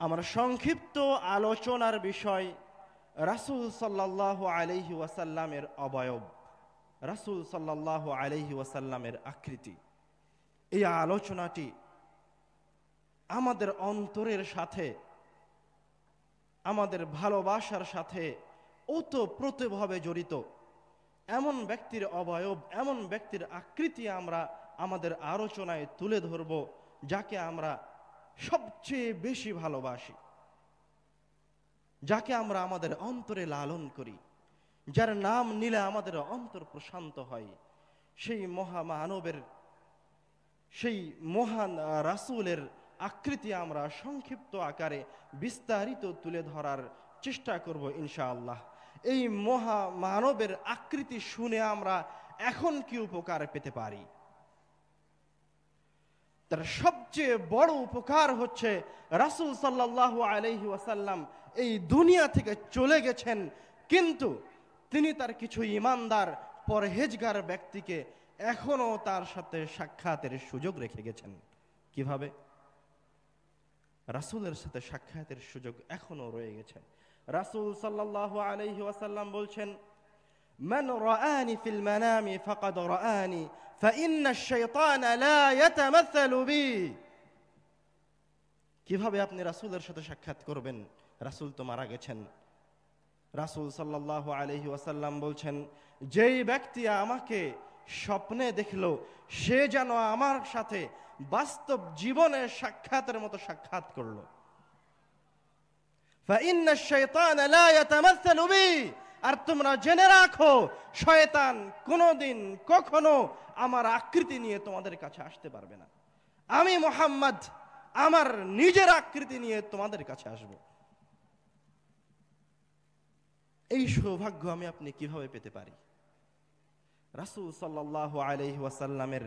আমার সংক্ষিপ্ত আলোচনার বিষয় রাসূল সাল্লাল্লাহু আলাইহি ওয়াসাল্লামের অবয়ব, রাসূল সাল্লাল্লাহু আলাইহি ওয়াসাল্লামের আকৃতি। এই আলোচনাটি আমাদের অন্তরের সাথে, আমাদের ভালোবাসার সাথে ওতপ্রোতভাবে জড়িত। এমন ব্যক্তির অবয়ব, এমন ব্যক্তির আকৃতি আমরা আমাদের আলোচনায় তুলে ধরব, যাকে আমরা সবচেয়ে বেশি ভালোবাসি, যাকে আমরা আমাদের অন্তরে লালন করি, যার নাম নিলে আমাদের অন্তর প্রশান্ত হয়। সেই মহামানবের, সেই মহান রাসূলের আকৃতি আমরা সংক্ষিপ্ত আকারে বিস্তারিত তুলে ধরার চেষ্টা করব ইনশাআল্লাহ। এই মহামানবের আকৃতি শুনে আমরা এখন কি উপকার পেতে পারি? তার সবচেয়ে বড় উপকার হচ্ছে রাসূল সাল্লাল্লাহু আলাইহি ওয়াসাল্লাম এই দুনিয়া থেকে চলে গেছেন, কিন্তু তিনি তার কিছু ঈমানদার পরহেজগার ব্যক্তিকে এখনো তার সাথে সাক্ষাতের সুযোগ রেখে গেছেন। কিভাবে? রাসূলের সাথে সাক্ষাতের সুযোগ এখনো রয়ে গেছে। রাসূল সাল্লাল্লাহু আলাইহি ওয়াসাল্লাম বলছেন, মান রাআনি ফিল মানামি ফাকাদ রাআনি ফাইন্না আশ-শাইতানা লা ইয়াতামাসসালু বি। কিভাবে আপনি রাসূলের সাথে সাক্ষাৎ করবেন? রাসূল তো মারা গেছেন। রাসূল সাল্লাল্লাহু আলাইহি ওয়াসাল্লাম বলছেন, যেই ব্যক্তি আমাকে স্বপ্নে দেখলো সে যেন আমার সাথে বাস্তব জীবনে সাক্ষাতের মতো সাক্ষাৎ করলো। ফাইন্না আশ-শাইতানা লা ইয়াতামাসসালু বি। আর তোমরা জেনে রাখো, শয়তান কোনোদিন কখনো আমার আকৃতি নিয়ে তোমাদের কাছে আসতে পারবে না। আমি মুহাম্মদ আমার নিজের আকৃতি নিয়ে তোমাদের কাছে আসব। এই সৌভাগ্য আমি আপনি কিভাবে পেতে পারি? রাসূল সাল্লাল্লাহু আলাইহি ওয়াসাল্লামের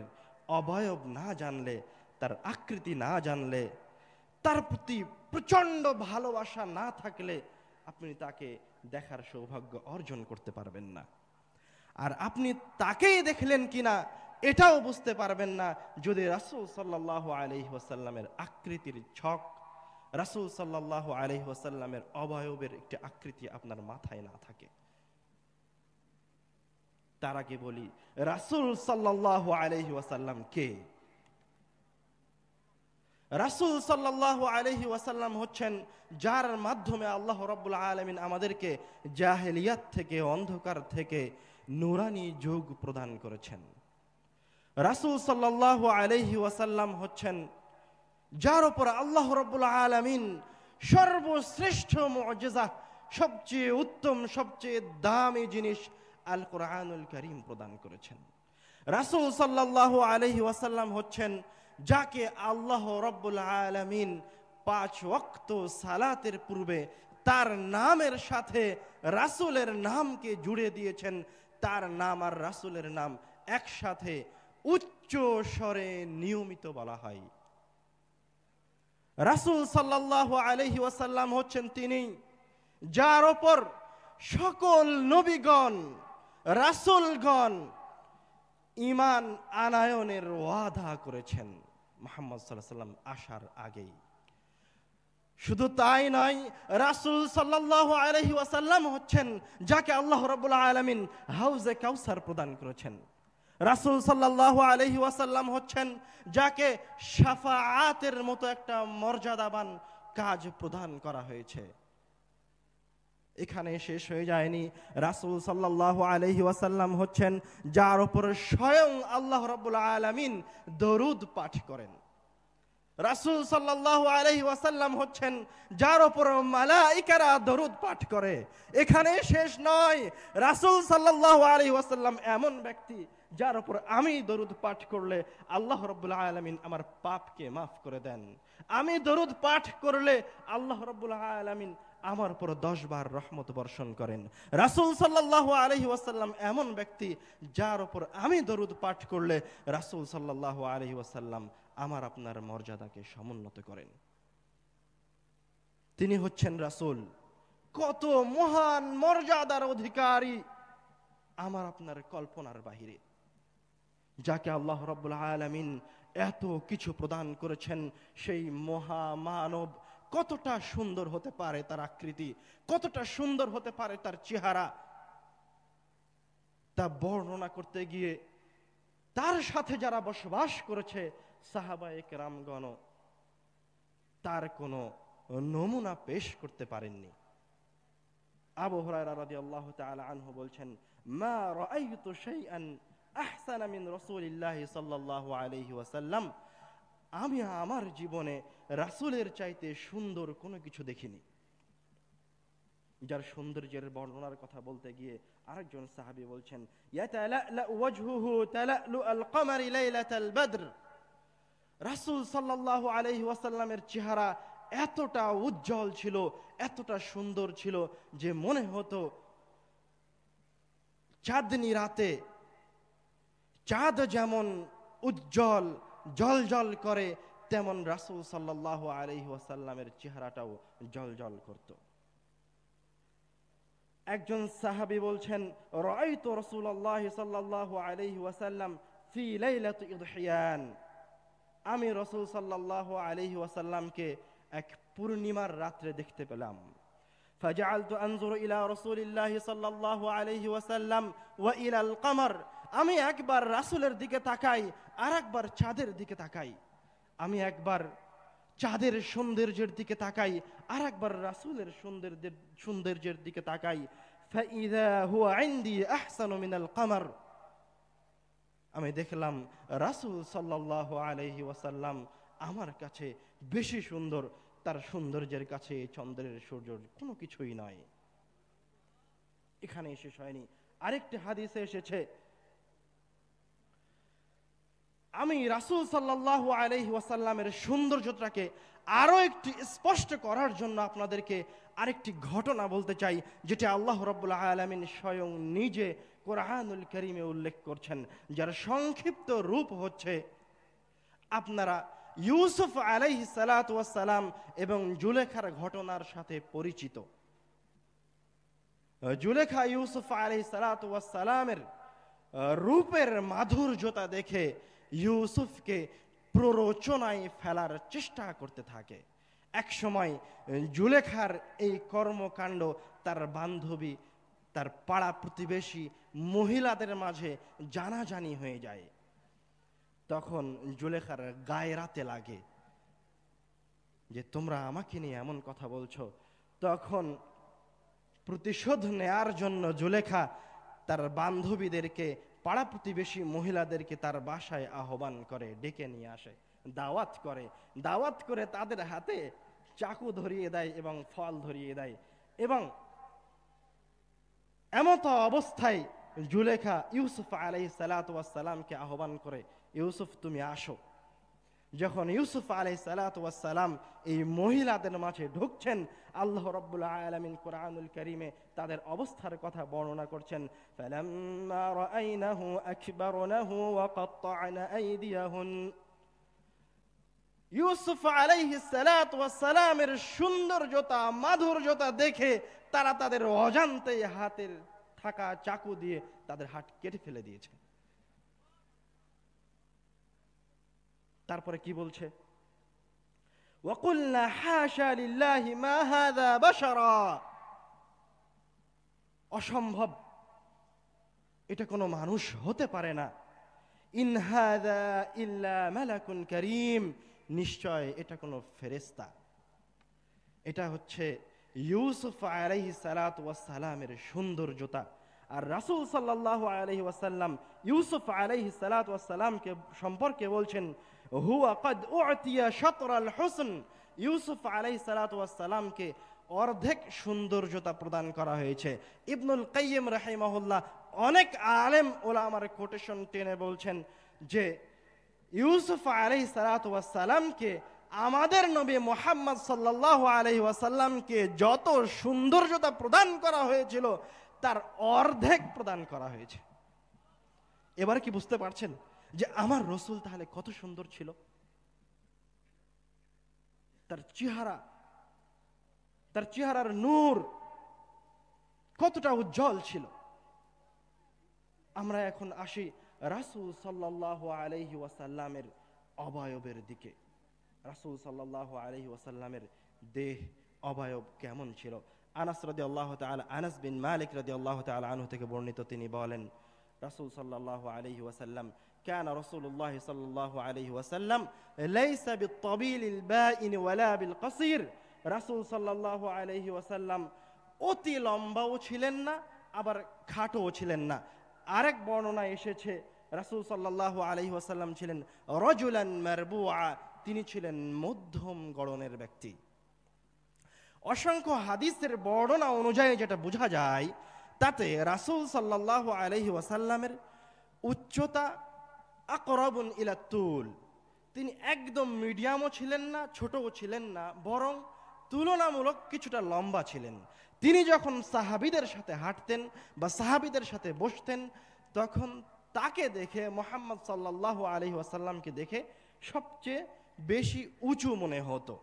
অবয়ব না জানলে, তার আকৃতি না জানলে, তার প্রতি প্রচন্ড ভালোবাসা না থাকলে আপনি তাকে দেখার সৌভাগ্য অর্জন করতে পারবেন না। আর আপনি তাকেই দেখলেন কিনা এটাও বুঝতে পারবেন না যদি রাসূল সাল্লাল্লাহু আলাইহি ওয়াসাল্লামের আকৃতির ছক, রাসূল সাল্লাল্লাহু আলাইহি ওয়াসাল্লামের অবয়বের একটি আকৃতি আপনার মাথায় না থাকে। তার আগে বলি, রাসূল সাল্লাল্লাহু আলাইহি ওয়াসাল্লাম কে? রাসূল সাল্লাল্লাহু আলাইহি ওয়াসাল্লাম হচ্ছেন যার মাধ্যমে আল্লাহ রাব্বুল আলামিন আমাদেরকে জাহেলিয়াত থেকে, অন্ধকার থেকে নূরানি যুগ প্রদান করেছেন। রাসূল সাল্লাল্লাহু আলাইহি ওয়াসাল্লাম হচ্ছেন যার উপর আল্লাহ রাব্বুল আলামিন সর্বশ্রেষ্ঠ মুজিজা, সবচেয়ে উত্তম, সবচেয়ে দামি জিনিস আল কোরআনুল কারীম প্রদান করেছেন। রাসূল সাল্লাল্লাহু আলাইহি ওয়াসাল্লাম হচ্ছেন যাকে আল্লাহ রাব্বুল আলামিন 5 ওয়াক্ত সালাতের পূর্বে তার নামের সাথে রাসূলের নামকে জুড়ে দিয়েছেন। তার নাম আর রাসূলের নাম একসাথে উচ্চ স্বরে নিয়মিত বলা হয়। রাসূল সাল্লাল্লাহু আলাইহি ওয়াসাল্লাম হচ্ছেন তিনি যার ওপর সকল নবীগণ, রাসূলগণ ঈমান আনায়নের ওয়াদা করেছেন মুহাম্মদ সাল্লাল্লাহু আলাইহি ওয়াসাল্লাম আসার আগেই। শুধু তাই নয়, রাসূল সাল্লাল্লাহু আলাইহি ওয়াসাল্লাম হচ্ছেন যাকে আল্লাহ রাব্বুল আলামিন হাউজে কাউসার প্রদান করেছেন। রাসূল সাল্লাল্লাহু আলাইহি ওয়াসাল্লাম হচ্ছেন যাকে শাফাআতের মতো একটা মর্যাদাবান কাজ প্রদান করা হয়েছে। এখানে শেষ হয়ে যায়নি। রাসূল সাল্লাল্লাহু আলাইহি ওয়াসাল্লাম হচ্ছেন যার উপর স্বয়ং আল্লাহ রাব্বুল আলামিন দরুদ পাঠ করেন। রাসূল সাল্লাল্লাহু আলাইহি ওয়াসাল্লাম হচ্ছেন যার উপর মালায়েকারা দরুদ পাঠ করে। এখানে শেষ নয়, রাসূল সাল্লাল্লাহু আলাইহি ওয়াসাল্লাম এমন ব্যক্তি যার উপর আমি দরুদ পাঠ করলে আল্লাহ রাব্বুল আলামিন আমার পাপকে মাফ করে দেন। আমি দরুদ পাঠ করলে আল্লাহ রাব্বুল আলামিন আমার উপর 10 বার রহমত বর্ষণ করেন। রাসূল সাল্লাল্লাহু আলাইহি ওয়াসাল্লাম এমন ব্যক্তি যার উপর আমি দরুদ পাঠ করলে রাসূল সাল্লাল্লাহু আলাইহি ওয়াসাল্লাম আমার আপনার মর্যাদাকে সমুন্নত করেন। তিনি হচ্ছেন রাসূল, কত মহান মর্যাদার অধিকারী আমার আপনার কল্পনার বাহিরে, যাকে আল্লাহ রাব্বুল আলামিন এত কিছু প্রদান করেছেন। সেই মহামানব কতটা সুন্দর হতে পারে তার আকৃতি, কতটা সুন্দর হতে পারে তার চেহারা, তা বর্ণনা করতে গিয়ে তার সাথে যারা বসবাস করেছে সাহাবায়ে কেরামগণ তার কোনো নমুনা পেশ করতে পারেননি। আবু হুরায়রা রাদিয়াল্লাহু তাআলা আনহু বলছেন, মা রাআইতু শাইআন আহসানা মিন রাসূলিল্লাহি সাল্লাল্লাহু আলাইহি ওয়াসাল্লাম, আমি আমার জীবনে রাসূলের চাইতে সুন্দর কোনো কিছু দেখিনি। যার সৌন্দর্যের বর্ণনার কথা বলতে গিয়ে আরেকজন সাহাবী বলছেন, ইয়াতালালা ওয়াজহুহু তালালু আল কমারি লাইলাতাল বদর, রাসূল সাল্লাল্লাহু আলাইহি ওয়াসাল্লামের চেহারা এতটা উজ্জ্বল ছিল, এতটা সুন্দর ছিল যে মনে হতো চাঁদনি রাতে চাঁদ যেমন উজ্জ্বল জলজল করে, তেমন রাসূল সাল্লাল্লাহু আলাইহি ওয়াসাল্লামের চেহারাটাও জলজল করত। একজন সাহাবী বলছেন, রাআইতু রাসূলুল্লাহ সাল্লাল্লাহু আলাইহি ওয়াসাল্লাম ফি লাইলাতি ইদহিয়ান, আমি রাসূল সাল্লাল্লাহু আলাইহি ওয়াসাল্লামকে এক পূর্ণিমার রাত্রে দেখতে পেলাম। ফাজআলতু আনজুরু ইলা রাসূলিল্লাহ সাল্লাল্লাহু আলাইহি ওয়াসাল্লাম ওয়া ইলাল কমর, আমি একবার রাসূলের দিকে তাকাই আর একবার চাঁদের দিকে তাকাই, আমি একবার চাঁদের সৌন্দর্যের দিকে তাকাই আর একবার রাসূলের সৌন্দর্যের দিকে তাকাই। ফাইযা হুয়া ইনদি আহসানু মিনাল কমর, আমি দেখলাম রাসূল সাল্লাল্লাহু আলাইহি ওয়াসাল্লাম আমার কাছে বেশি সুন্দর, তার সৌন্দর্যের কাছে চন্দ্রের সূর্যের কোনো কিছুই নয়। এখানে শেষ হয়নি, আরেকটি হাদিসে এসেছে, আমি রাসূল সাল্লাল্লাহু আলাইহি ওয়াসাল্লামের সৌন্দর্যটাকে আরো একটু স্পষ্ট করার জন্য আপনাদেরকে আরেকটি ঘটনা বলতে চাই, যেটা আল্লাহ রাব্বুল আলামিন স্বয়ং নিজে কোরআনুল কারীমে উল্লেখ করছেন, যার সংক্ষিপ্ত রূপ হচ্ছে, আপনারা ইউসুফ আলাইহিস সালাতু ওয়াস সালাম এবং জুলেখার ঘটনার সাথে পরিচিত। জুলেখা ইউসুফ আলাইহিস সালাতু ওয়াস সালামের রূপের মাধুর্যতা দেখে ইউসুফকে প্ররোচনায় ফেলার চেষ্টা করতে থাকে। এক সময় জুলেখার এই কর্মকাণ্ড তার বান্ধবী, তার পাড়া প্রতিবেশী মহিলাদের মাঝে জানাজানি হয়ে যায়। তখন জুলেখার গায়ে রাতে লাগে যে তোমরা আমাকে নিয়ে এমন কথা বলছো। তখন প্রতিশোধ নেয়ার জন্য জুলেখা তার বান্ধবীদেরকে, পাড়া প্রতিবেশী মহিলাদেরকে তার বাসায় আহ্বান করে, ডেকে নিয়ে আসে, দাওয়াত করে তাদের হাতে চাকু ধরিয়ে দেয় এবং ফল ধরিয়ে দেয়। এবং এমত অবস্থায় জুলেখা ইউসুফ আলাইহিস সালাতু ওয়াস সালামকে আহ্বান করে, ইউসুফ তুমি আসো। যখন ইউসুফ আলাইহিস সালাতু ওয়াস সালাম এই মহিলাদের মাঝে ঢুকছেন, আল্লাহ রাব্বুল আলামিন কোরআনুল কারীমে তাদের অবস্থার কথা বর্ণনা করছেন, ফালাম্মা রাআইনাহু আকবারনাহু ওয়া কাত্তা'না আইদিয়াহুন, ইউসুফ আলাইহিস সালাতু ওয়াস সালামের সৌন্দর্যতা মাধুর্যতা দেখে তারা তাদের অজান্তে হাতের থাকা চাকু দিয়ে তাদের হাত কেটে ফেলে দিয়েছে। তারপরে কি বলছে, ওয়াকুলনা হাশা লিল্লাহি মা হাযা বাশারা, অসম্ভব, এটা কোনো মানুষ হতে পারে না। ইন হাযা ইল্লা মালাকুন কারীম, নিশ্চয় এটা কোনো ফেরেশতা। এটা হচ্ছে ইউসুফ আলাইহিস সালাতু ওয়াস সালামের সৌন্দর্যতা। আর রাসূল সাল্লাল্লাহু আলাইহি ওয়াসাল্লাম ইউসুফ আলাইহিস সালাতু ওয়াস সালামকে সম্পর্কে বলছেন, হুয়া ক্বাদ উ'তিয়া শাতরাল হুসন, ইউসুফ আলাইহিস সালাতু ওয়াস সালামকে অর্ধেক সৌন্দর্যতা প্রদান করা হয়েছে। ইবনুল কাইয়িম রাহিমাহুল্লাহ অনেক আলেম ওলামার কোটেশন টেনে বলছেন যে ইউসুফ আলাইহিস সালাতু ওয়াস সালামকে আমাদের নবী মুহাম্মদ সাল্লাল্লাহু আলাইহি ওয়াসাল্লামকে যত সৌন্দর্যতা প্রদান করা হয়েছিল তার অর্ধেক প্রদান করা হয়েছে। এবার কি বুঝতে পারছেন যে আমার রসুল তাহলে কত সুন্দর ছিল? তার চেহারার নূর কতটা উজ্জ্বল ছিল। আমরা এখন আসি রাসূল সাল্লাল্লাহু আলাইহি ওয়াসাল্লামের অবয়বের দিকে। রাসূল সাল্লাল্লাহু আলাইহি ওয়াসাল্লামের দেহ অবয়ব কেমন ছিল। আনাস রাদিয়াল্লাহু তাআলা, আনাস বিন মালিক রাদিয়াল্লাহু তাআলা আনহু থেকে বর্ণিত, তিনি বলেন রাসূল সাল্লাল্লাহু আলাইহি ওয়াসাল্লাম كان رسول الله صلى الله عليه وسلم ليس بالطويل البائن ولا بالقصير। রাসূল সাল্লাল্লাহু আলাইহি ওয়াসাল্লাম অতি লম্বাও ছিলেন না, আবার খাটোও ছিলেন না। আরেক বর্ণনা এসেছে রাসূল সাল্লাল্লাহু আলাইহি ওয়াসাল্লাম ছিলেন রাজুলান মারবুআ, তিনি ছিলেন মধ্যম গড়নের ব্যক্তি। অসংখ্য হাদিসের বর্ণনা অনুযায়ী যেটা বোঝা যায়, তাতে রাসূল সাল্লাল্লাহু আলাইহি ওয়াসাল্লামের উচ্চতা আকরাবুন ইলা তুল, তিনি একদম মিডিয়ামও ছিলেন না, ছোটও ছিলেন না, বরং তুলনামূলক কিছুটা লম্বা ছিলেন। তিনি যখন সাহাবীদের সাথে হাঁটতেন বা সাহাবীদের সাথে বসতেন, তখন তাকে দেখে, মুহাম্মদ সাল্লাল্লাহু আলাইহি ওয়াসাল্লামকে দেখে সবচেয়ে বেশি উঁচু মনে হতো।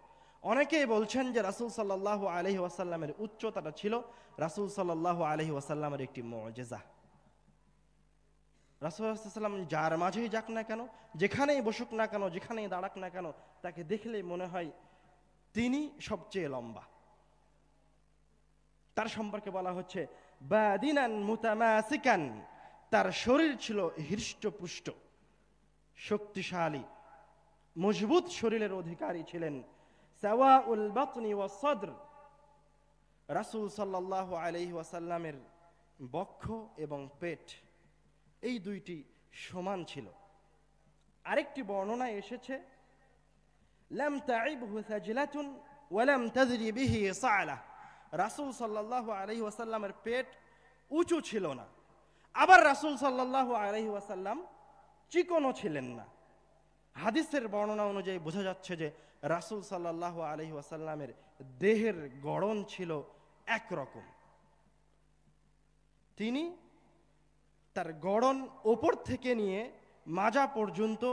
অনেকেই বলছেন যে রাসূল সাল্লাল্লাহু আলাইহি ওয়াসাল্লামের উচ্চতাটা ছিল রাসূল সাল্লাল্লাহু আলাইহি ওয়াসাল্লামের একটি মুজিজা। রাসূল সাল্লাল্লাহু আলাইহি ওয়াসাল্লাম যার মাঝেই যাক না কেন, যেখানেই বসুক না কেন, যেখানেই দাঁড়াক না কেন, তাকে দেখলেই মনে হয় তিনি সবচেয়ে লম্বা। তার সম্পর্কে বলা হচ্ছে বাদিনান মুতামাসিকান, তার শরীর ছিল হৃষ্টপুষ্ট, শক্তিশালী, মজবুত শরীরের অধিকারী ছিলেন। সাওয়াউল বাতনি ওয়াস সাদর, রাসূল সাল্লাল্লাহু আলাইহি ওয়াসাল্লামের বক্ষ এবং পেট এই দুইটি সমান ছিল। আরেকটি বর্ণনায় এসেছে লাম তাইবহু সাজলাতুন ওয়া লাম তাজরি বিহি সা'লা, রাসূল সাল্লাল্লাহু আলাইহি ওয়াসাল্লামের পেট উঁচু ছিল না, আবার রাসূল সাল্লাল্লাহু আলাইহি ওয়াসাল্লাম চিকনও ছিলেন না। হাদিসের বর্ণনা অনুযায়ী বোঝা যাচ্ছে যে রাসূল সাল্লাল্লাহু আলাইহি ওয়াসাল্লামের দেহের গড়ন ছিল একরকম। তিনি তার গড়ন ওপর থেকে নিয়ে মাজা পর্যন্ত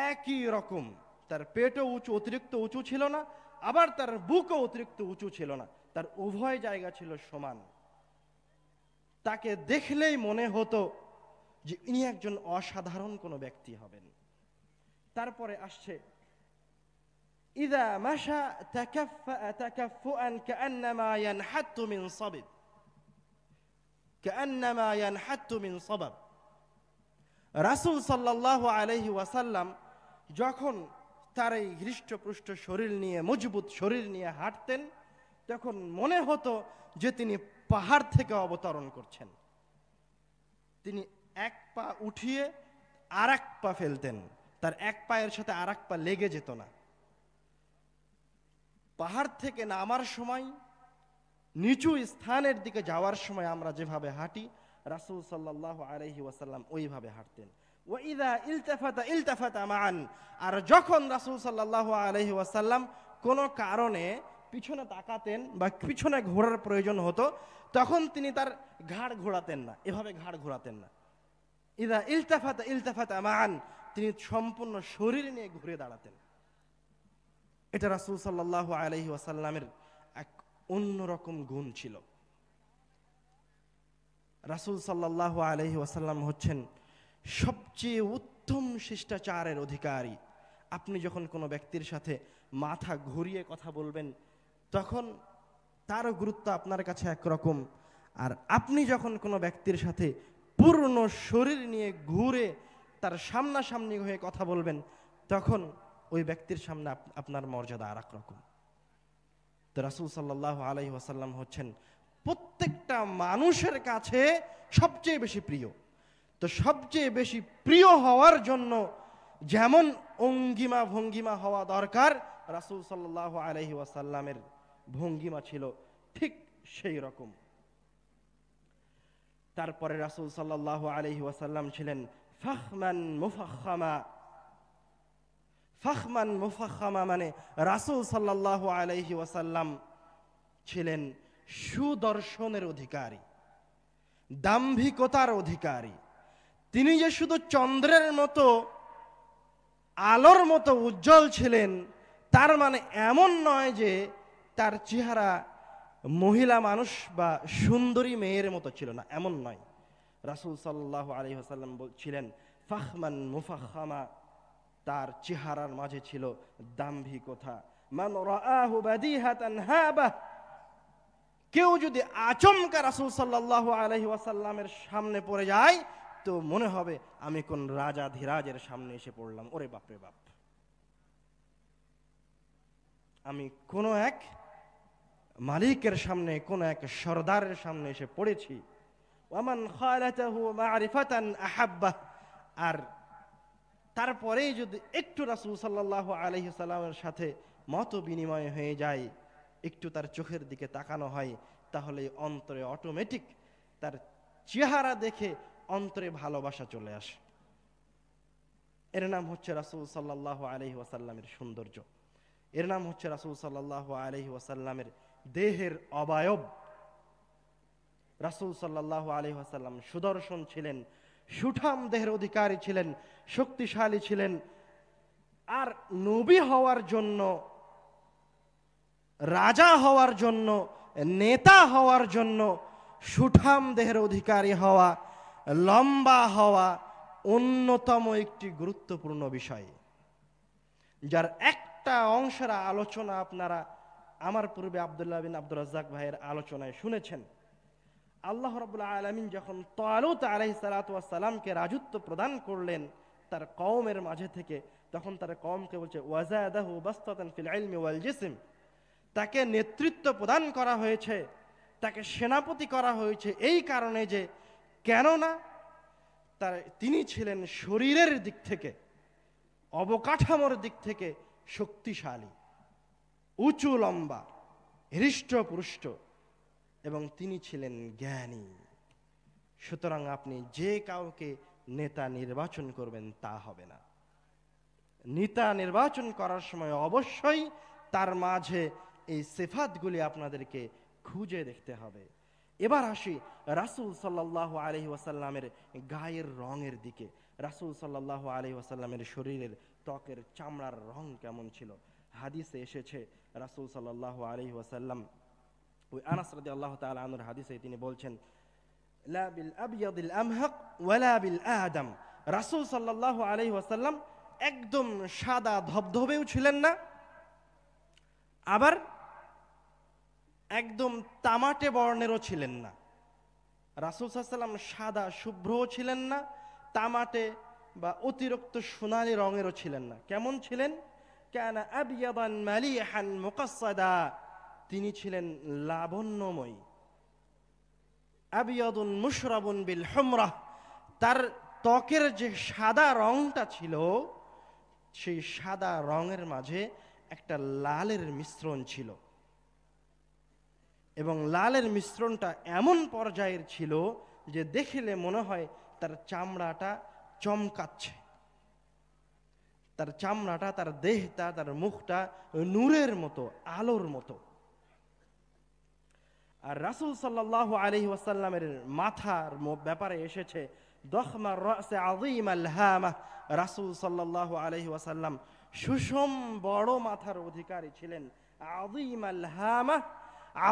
একই রকম, তার পেটও উঁচু, অতিরিক্ত উঁচু ছিল না, আবার তার বুকও অতিরিক্ত উঁচু ছিল না, তার উভয় জায়গা ছিল সমান। তাকে দেখলেই মনে হতো যে ইনি একজন অসাধারণ কোনো ব্যক্তি হবেন। তারপরে আসছে ইযা মাশা তাকাফফুআন কাআন্নামা ইয়ানহাত্তু মিন সাবিব, কাআন্নামা ইয়ানহাত্তু মিন সাবাব। রাসূল সাল্লাল্লাহু আলাইহি ওয়াসাল্লাম যখন তার এই হৃষ্টপুষ্ট শরীর নিয়ে, মজবুত শরীর নিয়ে হাঁটতেন, তখন মনে হতো যে তিনি পাহাড় থেকে অবতরণ করছেন। তিনি এক পা উঠিয়ে আর এক পা ফেলতেন, তার এক পায়ের সাথে আর এক পা লেগে যেত না। পাহাড় থেকে নামার সময়, নিচু স্থানের দিকে যাওয়ার সময় আমরা যেভাবে হাঁটি, রাসূল সাল্লাল্লাহু আলাইহি ওয়াসাল্লাম ওইভাবে হাঁটতেন। ওয়া ইযা ইলতাফাতা ইলতাফাতা মান, আর যখন রাসূল সাল্লাল্লাহু আলাইহি ওয়াসাল্লাম কোনো কারণে পিছনে তাকাতেন বা পিছনে ঘোরার প্রয়োজন হতো, তখন তিনি তার ঘাড় ঘোরাতেন না, এভাবে ঘাড় ঘোরাতেন না। ইযা ইলতাফাতা ইলতাফাতা মান, তিনি সম্পূর্ণ শরীর নিয়ে ঘুরে দাঁড়াতেন। এটা রাসূল সাল্লাল্লাহু আলাইহি ওয়াসাল্লামের এক অন্যরকম গুণ ছিল। রাসূল সাল্লাল্লাহু আলাইহি ওয়াসাল্লাম হচ্ছেন সবচেয়ে উত্তম শিষ্টাচারের অধিকারী। আপনি যখন কোনো ব্যক্তির সাথে মাথা ঘুরিয়ে কথা বলবেন, তখন তার গুরুত্ব আপনার কাছে একরকম, আর আপনি যখন কোনো ব্যক্তির সাথে পূর্ণ শরীর নিয়ে ঘুরে তার সামনাসামনি হয়ে কথা বলবেন, তখন ওই ব্যক্তির সামনে আপনার মর্যাদা আর এক রকম। তো রাসূল সাল্লাল্লাহু আলাইহি ওয়াসাল্লাম হচ্ছেন প্রত্যেকটা মানুষের কাছে সবচেয়ে বেশি প্রিয়। তো সবচেয়ে বেশি প্রিয় হওয়ার জন্য যেমন অঙ্গিমা ভঙ্গিমা হওয়া দরকার, রাসূল সাল্লাল্লাহু আলাইহি ওয়াসাল্লামের ভঙ্গিমা ছিল ঠিক সেই রকম। তারপরে রাসূল সাল্লাল্লাহু আলাইহি ওয়াসাল্লাম ছিলেন ফাখমান মুফাখখামা। ফাখমান মুফাখখামা মানে রাসূল সাল্লাল্লাহু আলাইহি ওয়াসাল্লাম ছিলেন সুদর্শনের অধিকারী, দাম্ভিকতার অধিকারী। তিনি যে শুধু চন্দ্রের মতো, আলোর মতো উজ্জ্বল ছিলেন, তার মানে এমন নয় যে তার চেহারা মহিলা মানুষ বা সুন্দরী মেয়ের মতো ছিল না, এমন নয়। রাসূল সাল্লাল্লাহু আলাইহি ওয়াসাল্লাম ছিলেন ফাখমান মুফাখখামা, তার চেহারার মাঝে ছিল দাম্ভিকতা, মান রাআহু বাদিহাতান হাবা, কেউ যদি আচমকা রাসূল সাল্লাল্লাহু আলাইহি ওয়াসাল্লামের সামনে পড়ে যায় তো মনে হবে আমি কোন রাজা ধীরাজের সামনে এসে পড়লাম। ওরে বাপ রে বাপ, আমি কোন এক মালিকের সামনে, কোন এক সরদারের সামনে এসে পড়েছি। ওয়ামান খালাতাহু মারিফাতান আহাব্বা, আর তারপরেই যদি একটু রাসূল সাল্লাল্লাহু আলাইহি সাল্লামের সাথে মত বিনিময় হয়ে যায়, একটু তার চোখের দিকে তাকানো হয়, তাহলে অন্তরে অটোমেটিক তার চেহারা দেখে অন্তরে ভালোবাসা চলে আসে। এর নাম হচ্ছে রাসূল সাল্লাল্লাহু আলাইহি ওয়াসাল্লামের সৌন্দর্য, এর নাম হচ্ছে রাসূল সাল্লাল্লাহু আলাইহি ওয়াসাল্লামের দেহের অবয়ব। রাসূল সাল্লাল্লাহু আলাইহি ওয়াসাল্লাম সুদর্শন ছিলেন, সুঠাম দেহের অধিকারী ছিলেন, শক্তিশালী ছিলেন। আর নবী হওয়ার জন্য, রাজা হওয়ার জন্য, নেতা হওয়ার জন্য সুঠাম দেহের অধিকারী হওয়া, লম্বা হওয়া অন্যতম একটি গুরুত্বপূর্ণ বিষয়, যার একটা অংশের আলোচনা আপনারা আমার পূর্বে আব্দুল্লাহ বিন আব্দুর রাজ্জাক ভাইয়ের আলোচনায় শুনেছেন। আল্লাহ রাব্বুল আলামিন যখন তালুত আলাইহিস সালাতু ওয়াস সালামকে রাজত্ব প্রদান করলেন তার কওমের মাঝে থেকে, তখন তার কওমকে বলছে ওয়াজাদাহু বাসতাতান ফিল ইলমি ওয়াল জিসম, তাকে নেতৃত্ব প্রদান করা হয়েছে, তাকে সেনাপতি করা হয়েছে এই কারণে যে কেননা তিনি ছিলেন শরীরের দিক থেকে, অবকাঠামোর দিক থেকে শক্তিশালী, উঁচু লম্বা, হৃষ্টপুষ্ট, এবং তিনি ছিলেন জ্ঞানী। সুতরাং আপনি যে কাউকে নেতা নির্বাচন করবেন তা হবে না। নেতা নির্বাচন করার সময় অবশ্যই তার মাঝে এই সিফাতগুলি আপনাদেরকে খুঁজে দেখতে হবে। এবার আসি রাসূল সাল্লাল্লাহু আলাইহি ওয়াসাল্লামের গায়ের রঙের দিকে। রাসূল সাল্লাল্লাহু আলাইহি ওয়াসাল্লামের শরীরের ত্বকের চামড়ার রং কেমন ছিল? হাদিসে এসেছে রাসূল সাল্লাল্লাহু আলাইহি ওয়াসাল্লাম, ওই আনাস রাদিয়াল্লাহু তাআলা আনহুর হাদিসে তিনি বলছেন, লা বিল আবয়াদিল আমহাক ওয়ালা বিল আদম, রাসূল সাল্লাল্লাহু আলাইহি ওয়াসাল্লাম একদম সাদা ধবধবেও ছিলেন না, আবার একদম তামাটে বর্ণেরও ছিলেন না। রাসূল সাল্লাল্লাহু আলাইহি ওয়াসাল্লাম সাদা শুভ্রও ছিলেন না, তামাটে বা অতিরিক্ত সোনালী রঙেরও ছিলেন না। কেমন ছিলেন? কানা আবয়াদান মালিহান মুকাসসাদা, তিনি ছিলেন লাবণ্যময়। আবিয়াদুন মুশরাবুন বিল হুমরা, তার ত্বকের যে সাদা রংটা ছিল সেই সাদা রঙের মাঝে একটা লালের মিশ্রণ ছিল, এবং লালের মিশ্রণটা এমন পর্যায়ের ছিল যে দেখলে মনে হয় তার চামড়াটা চমকাচ্ছে, তার চামড়াটা, তার দেহটা, তার মুখটা নূরের মতো, আলোর মতো। আর রাসূল সাল্লাল্লাহু আলাইহি ওয়াসাল্লামের মাথার ব্যাপারে এসেছে দখমার রাসে আযীমাল হামা, রাসূল সাল্লাল্লাহু আলাইহি ওয়াসাল্লাম সুষম বড় মাথার অধিকারী ছিলেন। আযীমাল হামা,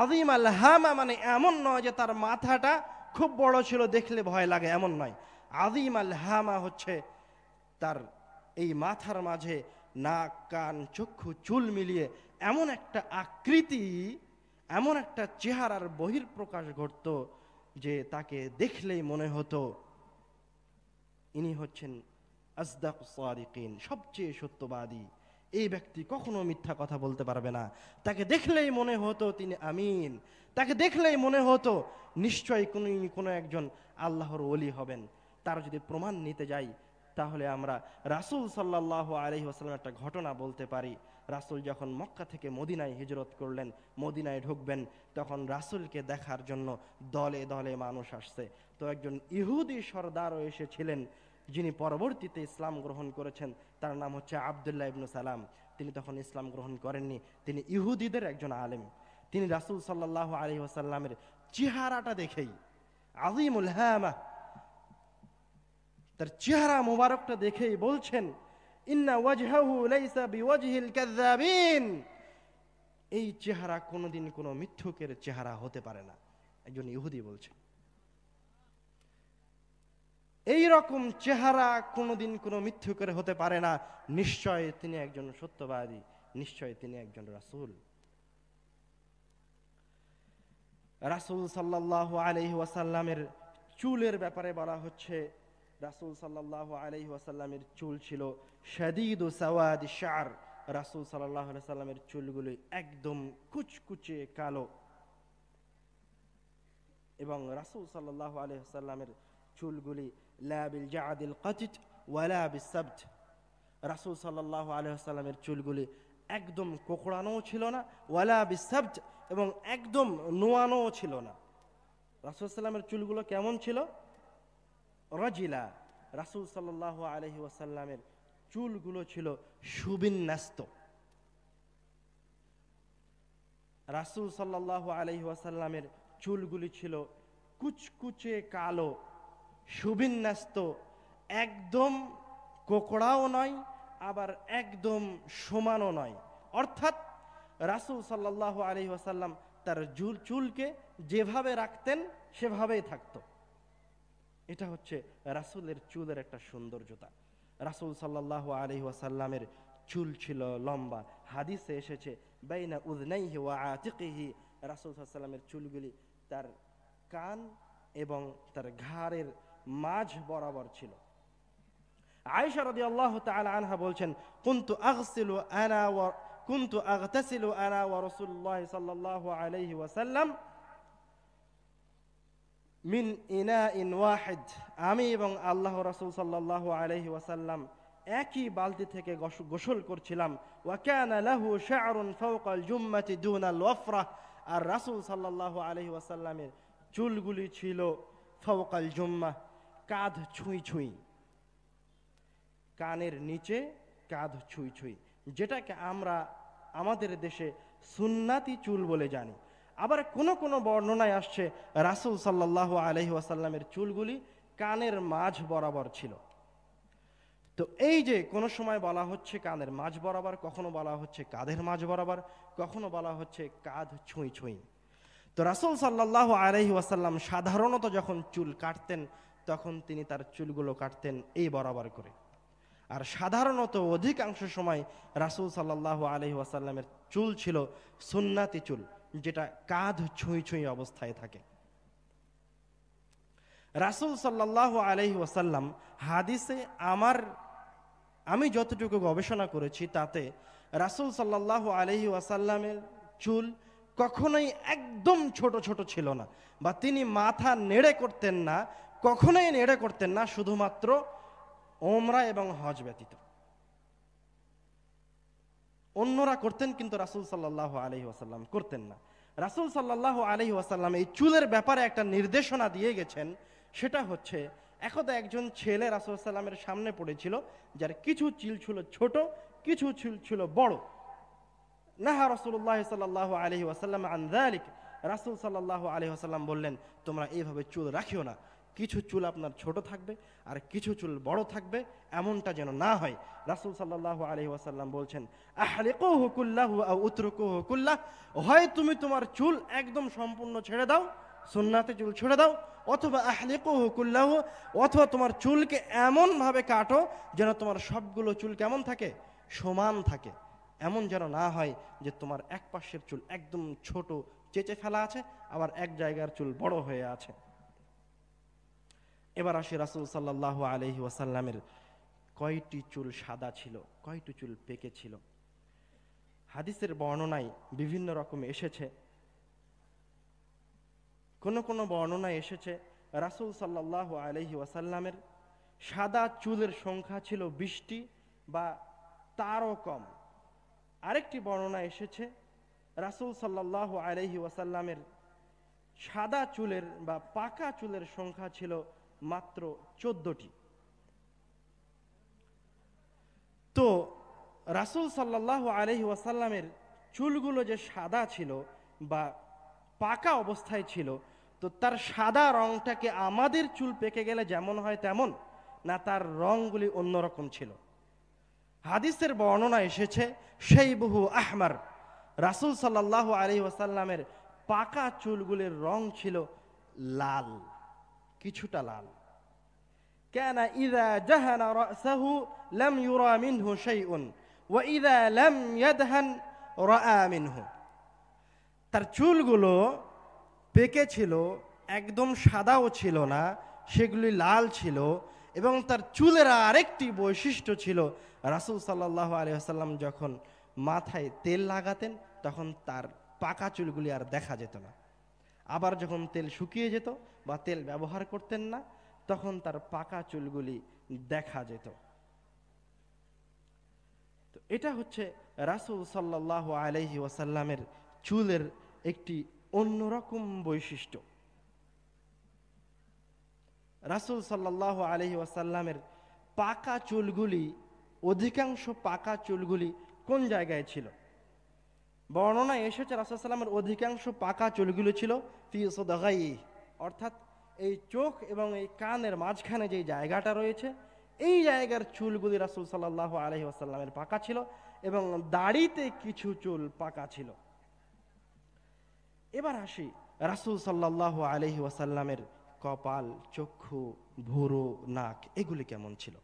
আযীমাল হামা মানে এমন নয় যে তার মাথাটা খুব বড় ছিল দেখলে ভয় লাগে, এমন নয়। আযীমাল হামা হচ্ছে তার এই মাথার মাঝে নাক, কান, চক্ষু, চুল মিলিয়ে এমন একটা আকৃতি, এমন একটা চেহারার বহির্প্রকাশ ঘটত যে তাকে দেখলেই মনে হতো ইনি হচ্ছেন আসদাকুস সাদিকিন, সবচেয়ে সত্যবাদী। এই ব্যক্তি কখনো মিথ্যা কথা বলতে পারবে না। তাকে দেখলেই মনে হতো তিনি আমিন, তাকে দেখলেই মনে হতো নিশ্চয়ই কোনো একজন আল্লাহর ওলি হবেন। তার যদি প্রমাণ নিতে যাই তাহলে আমরা রাসূল সাল্লাল্লাহু আলাইহি ওয়াসাল্লামের একটা ঘটনা বলতে পারি। রাসূল যখন মক্কা থেকে মদিনায় হিজরত করলেন, মদিনায় ঢুকবেন, তখন রাসূলকে দেখার জন্য দলে দলে মানুষ আসছে। তো একজন ইহুদি সরদারও এসেছিলেন, যিনি পরবর্তীতে ইসলাম গ্রহণ করেছেন। তার নাম হচ্ছে আব্দুল্লাহ ইবনু সালাম। তিনি তখন ইসলাম গ্রহণ করেননি, তিনি ইহুদিদের একজন আলেম। তিনি রাসূল সাল্লাল্লাহু আলাইহি ওয়াসাল্লামের চেহারাটা দেখেই, আযীমুল হামা, তার চেহারা মুবারকটা দেখেই বলছেন ইন্না ওয়াজহাহু লাইসা বিওয়াজহিল কাযাবিন, এই চেহারা কোনোদিন কোনো মিথ্যুকের চেহারা হতে পারে না। একজন ইহুদি বলছে এই রকম চেহারা কোনোদিন কোনো মিথ্যুকের হতে পারে না, নিশ্চয় তিনি একজন সত্যবাদী। নিশ্চয় তিনি একজন রাসূল। রাসূল সাল্লাল্লাহু আলাইহি ওয়াসাল্লামের চুলের ব্যাপারে বলা হচ্ছে, রাসূল সাল্লাল্লাহু আলাইহি ওয়াসাল্লামের চুল ছিল শাদীদু সাওয়াদি শা'r। রাসূল সাল্লাল্লাহু আলাইহি ওয়াসাল্লামের চুলগুলি একদম কুচকুচে কালো, এবং রাসূল সাল্লাল্লাহু আলাইহি ওয়াসাল্লামের চুলগুলি লা বিল জা'দিল কাতিত ওয়ালা বিসাবত। রাসূল সাল্লাল্লাহু আলাইহি ওয়াসাল্লামের চুলগুলি একদম কোকড়ানোও ছিল না, ওয়ালা বিসাবত, এবং একদম নোয়ানোও ছিল না। রাসূল সাল্লামের চুলগুলো কেমন ছিল? রাজিলা। রাসূল সাল্লাল্লাহু আলাইহি ওয়াসাল্লামের চুলগুলো ছিল সুবিন্যস্ত। রাসূল সাল্লাল্লাহু আলাইহি ওয়াসাল্লামের চুলগুলি ছিল কুচকুচে কালো, সুবিন্যস্ত, একদম কোকড়াও নয়, আবার একদম সমানও নয়। অর্থাৎ রাসূল সাল্লাল্লাহু আলাইহি ওয়াসাল্লাম তার চুলকে যেভাবে রাখতেন সেভাবেই থাকতো। এটা হচ্ছে রাসূলের চুলের একটা সৌন্দর্যতা। রাসূল সাল্লাল্লাহু আলাইহি ওয়াসাল্লামের চুল ছিল লম্বা। হাদিসে এসেছে বাইনা উযনাইহি ওয়া আতিকিহি, রাসূল সাল্লাল্লাহু আলাইহি ওয়াসাল্লামের চুলগুলি তার কান এবং তার ঘাড়ের মাঝ বরাবর ছিল। আয়েশা রাদিয়াল্লাহু তাআলা আনহা বলছেন, কুনতু আগতাসিলু আনা ওয়া রাসূলুল্লাহ সাল্লাল্লাহু আলাইহি ওয়াসাল্লাম মিন ইনাইন ওয়াহিদ। আমি এবং আল্লাহ রাসূল সাল্লাল্লাহু আলাইহি ওয়াসাল্লাম একই বালতি থেকে গোসল করছিলাম। ওয়া কানা লাহু শা'রুন ফাওকাল জুম্মাতি দুনাল ওয়াফরা। আর রাসূল সাল্লাল্লাহু আলাইহি ওয়াসাল্লামের চুলগুলি ছিল ফাওকাল জুম্মাহ, কাঁধ ছুঁই ছুঁই, কানের নিচে কাঁধ ছুঁই ছুঁই, যেটাকে আমরা আমাদের দেশে সুন্নাতি চুল বলে জানি। আবার কোন বর্ণনায় আসছে রাসূল সাল্লাল্লাহু আলাইহি ওয়াসাল্লামের চুলগুলি কানের মাঝ বরাবর ছিল। তো এই যে কোনো সময় বলা হচ্ছে কানের মাঝ বরাবর, কখনো বলা হচ্ছে কাঁধের মাঝ বরাবর, কখনো বলা হচ্ছে কাঁধ ছুঁই ছুঁই। তো রাসূল সাল্লাল্লাহু আলাইহি ওয়াসাল্লাম সাধারণত যখন চুল কাটতেন তখন তিনি তার চুলগুলো কাটতেন এই বরাবর করে। আর সাধারণত অধিকাংশ সময় রাসূল সাল্লাল্লাহু আলাইহি ওয়াসাল্লামের চুল ছিল সুন্নাতি চুল, যেটা কাঁধ ছুঁই ছুঁই অবস্থায় থাকে। রাসূল সাল্লাল্লাহু আলাইহি ওয়াসাল্লাম হাদিসে আমি যতটুকু গবেষণা করেছি তাতে রাসূল সাল্লাল্লাহু আলাইহি ওয়াসাল্লামের চুল কখনোই একদম ছোট ছোট ছিল না, বা তিনি মাথা নেড়ে করতেন না, কখনোই নেড়ে করতেন না, শুধুমাত্র ওমরা এবং হজ ব্যতীত। অন্যরা করতেন কিন্তু রাসূল সাল্লাল্লাহু আলাইহি ওয়াসাল্লাম করতেন না। রাসূল সাল্লাল্লাহু আলাইহি ওয়াসাল্লাম এই চুলের ব্যাপারে একটা নির্দেশনা দিয়ে গেছেন, সেটা হচ্ছে একদা একজন ছেলে রাসূল সাল্লামের সামনে পড়েছিল, যার কিছু চুল ছিল ছোট, কিছু চুল ছিল বড়। নাহা রাসূলুল্লাহ সাল্লাল্লাহু আলাইহি ওয়াসাল্লাম আন যালিক। রাসূল সাল্লাল্লাহু আলাইহি ওয়াসাল্লাম বললেন, তোমরা এইভাবে চুল রাখিও না, কিছু চুল আপনার ছোট থাকবে আর কিছু চুল বড় থাকবে, এমনটা যেন না হয়। রাসূল সাল্লাল্লাহু আলাইহি ওয়াসাল্লাম বলছেন, আহলিকুহু কুল্লাহু আও উতরুকুহু কুল্লাহ, হয় তুমি তোমার চুল একদম সম্পূর্ণ ছেড়ে দাও, সুন্নাতে চুল ছেড়ে দাও, অথবা আহলিকুহু কুল্লাহু, অথবা তোমার চুলকে এমন ভাবে কাটো যেন তোমার সবগুলো চুল কেমন থাকে, সমান থাকে। এমন যেন না হয় যে তোমার এক পাশের চুল একদম ছোট চেঁচে ফেলা আছে, আবার এক জায়গার চুল বড় হয়ে আছে। এবার আসি রাসূল সাল্লাল্লাহু আলাইহি ওয়াসাল্লামের কয়টি চুল সাদা ছিল, কয়টি চুল পেকে ছিল। হাদিসের বর্ণনায় বিভিন্ন রকম এসেছে। কোন বর্ণনায় এসেছে রাসূল সাল্লাল্লাহু আলাইহি ওয়াসাল্লামের সাদা চুলের সংখ্যা ছিল 20টি বা তারও কম। আরেকটি বর্ণনা এসেছে রাসূল সাল্লাল্লাহু আলাইহি ওয়াসাল্লামের সাদা চুলের বা পাকা চুলের সংখ্যা ছিল মাত্র 14টি। তো রাসূল সাল্লাল্লাহু আলাইহি ওয়াসাল্লামের চুলগুলো যে সাদা ছিল বা পাকা অবস্থায় ছিল, তো তার সাদা রংটাকে আমাদের চুল পেকে গেলে যেমন হয় তেমন না, তার রংগুলি অন্যরকম ছিল। হাদিসের বর্ণনা এসেছে শাইবুহু আহমার, রাসূল সাল্লাল্লাহু আলাইহি ওয়াসাল্লামের পাকা চুলগুলির রং ছিল লাল, কিছুটা লাল। কানা ইযা জাহানা রাসাহু লাম ইউরা মিনহু শাইউন, ওয়াইদা লাম ইয়াদহান রাআ মিনহু, তার চুলগুলো পেকে ছিল, একদম সাদাও ছিল না, সেগুলি লাল ছিল। এবং তার চুলের আরেকটি বৈশিষ্ট্য ছিল, রাসূল সাল্লাল্লাহু আলাইহি ওয়াসাল্লাম যখন মাথায় তেল লাগাতেন তখন তার পাকা চুলগুলি আর দেখা যেত না। আবার যখন তেল শুকিয়ে যেত বা তেল ব্যবহার করতেন না, তখন তার পাকা চুলগুলি দেখা যেত। তো এটা হচ্ছে রাসূল সাল্লাল্লাহু আলাইহি ওয়াসাল্লামের চুলের একটি অন্যরকম বৈশিষ্ট্য। রাসূল সাল্লাল্লাহু আলাইহি ওয়াসাল্লামের পাকা চুলগুলি, অধিকাংশ পাকা চুলগুলি কোন জায়গায় ছিল? বর্ণনায় এসেছে রাসূল সাল্লাল্লাহু অধিকাংশ পাকা চুলগুলি ছিল ফি সাদগাই, অর্থাৎ এই চোখ এবং এই কানের মাঝখানে যে জায়গাটা রয়েছে এই জায়গার চুলগুলি রাসূল সাল্লাল্লাহু আলাইহি ওয়াসাল্লামের পাকা ছিল, এবং দাড়িতে কিছু চুল পাকা ছিল। এবার আসি রাসূল সাল্লাল্লাহু আলাইহি ওয়াসাল্লামের কপাল, চক্ষু, ভুরু, নাক এগুলি কেমন ছিল?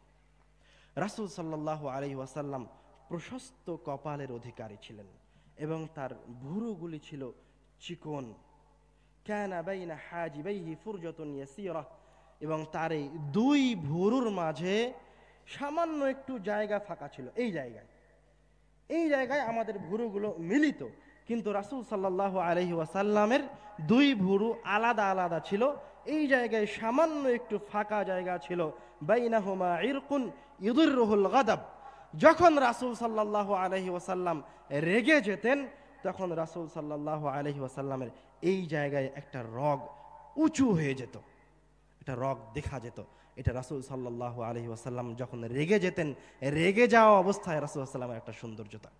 রাসূল সাল্লাল্লাহু আলাইহি ওয়াসাল্লাম প্রশস্ত কপালের অধিকারী ছিলেন এবং তার ভুরুগুলি ছিল চিকন। কানা বাইনা হাজিবাইহি ফুরজাতুন ইয়াসীরা, এবং তার এই দুই ভুরুর মাঝে সামান্য একটু জায়গা ফাঁকা ছিল। এই জায়গায় আমাদের ভুরুগুলো মিলিত, কিন্তু রাসূল সাল্লাল্লাহু আলাইহি ওয়াসাল্লামের দুই ভুরু আলাদা আলাদা ছিল। এই জায়গায় সামান্য একটু ফাঁকা জায়গা ছিল। বাইনাহুমা ইরকুন ইউদিররুহুল গাদাব, যখন রাসূল সাল্লাল্লাহু আলাইহি ওয়াসাল্লাম রেগে যেতেন তখন রাসূল সাল্লাল্লাহু আলাইহি ওয়াসাল্লামের এই জায়গায় একটা রগ উঁচু হয়ে যেত, একটা রগ দেখা যেত। এটা রাসূল সাল্লাল্লাহু আলাইহি ওয়াসাল্লাম যখন রেগে যেতেন, রেগে যাওয়া অবস্থায় রাসূল সাল্লাল্লাহু একটা সৌন্দর্যতা।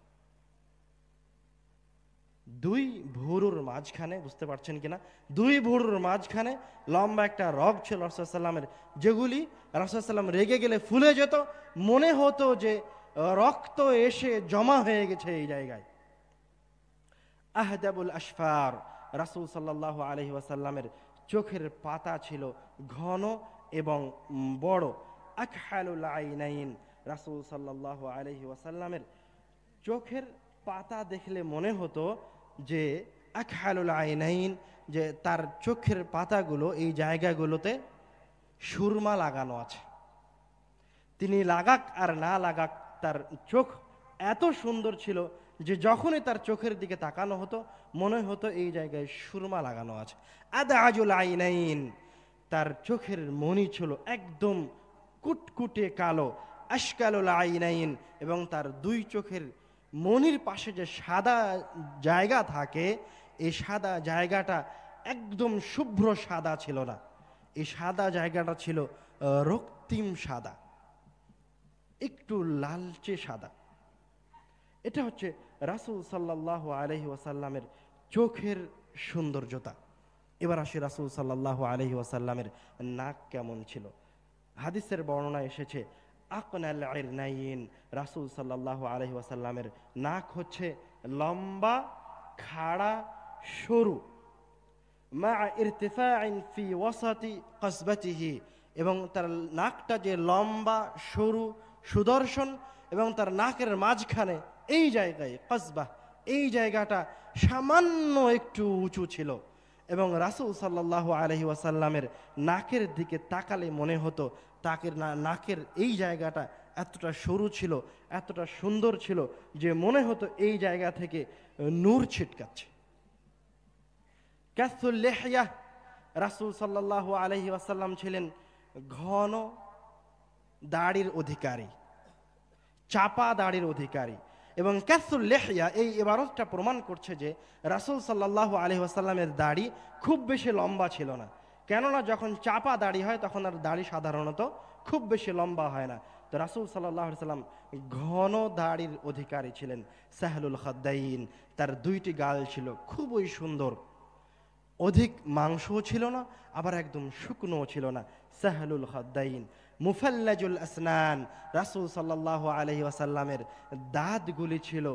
দুই ভুরুর মাঝখানে, বুঝতে পারছেন কিনা, দুই ভুরুর মাঝখানে লম্বা একটা রগ ছিল রাসূল সাল্লামের, যেগুলি রাসূল সাল্লাম রেগে গেলে ফুলে যেত, মনে হতো যে রক্ত এসে জমা হয়ে গেছে এই জায়গায়। আহদাবুল আশফার, রাসূল সাল্লাল্লাহু আলাইহি ওয়াসাল্লামের চোখের পাতা ছিল ঘন এবং বড়। আকহালুল আইনাইন, রাসূল সাল্লাল্লাহু আলাইহি ওয়াসাল্লামের চোখের পাতা দেখলে মনে হতো যে আকহালুল আইনাইন, যে তার চোখের পাতাগুলো এই জায়গাগুলোতে সুরমা লাগানো আছে। তিনি লাগাক আর না লাগাক তার চোখ এত সুন্দর ছিল যে যখনই তার চোখের দিকে তাকানো হতো মনে হতো এই জায়গায় সুরমা লাগানো আছে। আদাজুল আইনাইন, তার চোখের মণি ছিল একদম কুটকুটে কালো। আশকালুল আইনাইন, এবং তার দুই চোখের মণির পাশে যে সাদা জায়গা থাকে এই সাদা জায়গাটা একদম শুভ্র সাদা ছিল না, এই সাদা জায়গাটা ছিল রক্তিম সাদা, একটু লালচে সাদা। এটা হচ্ছে রাসূল সাল্লাল্লাহু আলাইহি ওয়াসাল্লামের চোখের সৌন্দর্যতা। এবার আসি রাসূল সাল্লাল্লাহু আলাইহি ওয়াসাল্লামের নাক কেমন ছিল। হাদিসের বর্ণনা এসেছে আকনাল ইরনাইন, রাসূল সাল্লাল্লাহু আলাইহি ওয়াসাল্লামের নাক হচ্ছে লম্বা, খাড়া, সরু। মা ইরতিফাইন ফি ওয়াসাতি কাসবাতিহি, এবং তার নাকটা যে লম্বা, সরু, সুদর্শন, এবং তার নাকের মাঝখানে এই জায়গায় কাসবা, এই জায়গাটা সামান্য একটু উঁচু ছিল। এবং রাসূল সাল্লাল্লাহু আলাইহি ওয়াসাল্লামের নাকের দিকে তাকালে মনে হতো নাকের এই জায়গাটা এতটা সরু ছিল, এতটা সুন্দর ছিল যে মনে হতো এই জায়গা থেকে নূর ছিটকাচ্ছে। কাসুল লিহইয়া, রাসূল সাল্লাল্লাহু আলাইহি ওয়াসাল্লাম ছিলেন ঘন দাড়ির অধিকারী, চাপা দাড়ির অধিকারী। এবং কাসুল লিহইয়া, এই ইবারতটা প্রমাণ করছে যে রাসূল সাল্লাল্লাহু আলাইহি ওয়াসাল্লামের দাড়ি খুব বেশি লম্বা ছিল না, কেননা যখন চাপা দাড়ি হয় তখন আর দাড়ি সাধারণত খুব বেশি লম্বা হয় না। তো রাসূল সাল্লাল্লাহু আলাইহি ওয়াসাল্লাম ঘন দাড়ির অধিকারী ছিলেন। সাহলুল খাদ্দাইন, তার দুইটি গাল ছিল খুবই সুন্দর, অধিক মাংসও ছিল না আবার একদম শুকনোও ছিল না। সাহলুল খাদ্দাইন। মুফাল্লাজুল আসনান, রাসূল সাল্লাল্লাহু আলাইহি ওয়াসাল্লামের দাঁতগুলি ছিল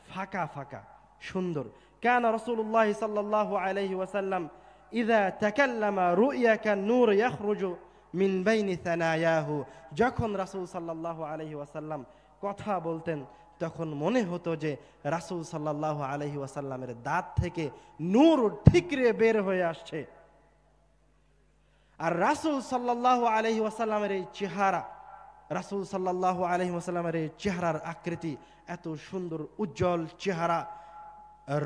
ফাঁকা ফাঁকা, সুন্দর। কানা রাসূলুল্লাহ সাল্লাল্লাহু আলাইহি ওয়াসাল্লাম ইযা তাকাল্লামা রুইয়া কান-নূর ইয়াখরুজু মিন বাইনি সানায়াহু, যখন রাসূল সাল্লাল্লাহু আলাইহি ওয়াসাল্লাম কথা বলতেন তখন মনে হতো যে রাসূল সাল্লাল্লাহু আলাইহি ওয়াসাল্লামের দাঁত থেকে নূর ঠিকরে বের হয়ে আসছে। আর রাসূল সাল্লাল্লাহু আলাইহি ওয়াসাল্লামের এই চেহারা, রাসূল সাল্লাল্লাহু আলাইহি ওয়াসাল্লামের এই চেহারার আকৃতি এত সুন্দর, উজ্জ্বল চেহারা,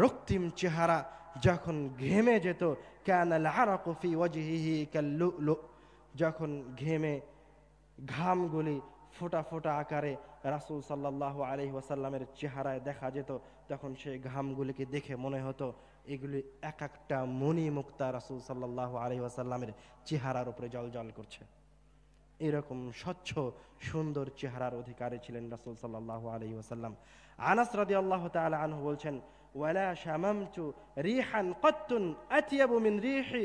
রক্তিম চেহারা, যখন ঘেমে যেত কানাল আরাকু ফি ওয়াজহিহি কাল্লুলু, যখন ঘেমে ঘামগুলি ফোঁটা ফোঁটা আকারে রাসূল সাল্লাল্লাহু আলাইহি ওয়াসাল্লামের চেহারায় দেখা যেত, তখন সেই ঘামগুলিকে দেখে মনে হতো এগুলি এক একটা মণি মুক্তা রাসূল সাল্লাল্লাহু আলাইহি ওয়াসাল্লামের চেহারার উপরে জ্বলজ্বল করছে। এরকম স্বচ্ছ সুন্দর চেহারার অধিকারী ছিলেন রাসূল সাল্লাল্লাহু আলাইহি ওয়াসাল্লাম। আনাস রাদিয়াল্লাহু তাআলা আনহু বলছেন, ওয়ালা শামামতু রিহান কাত্তুন আতিয়াবু মিন রিহি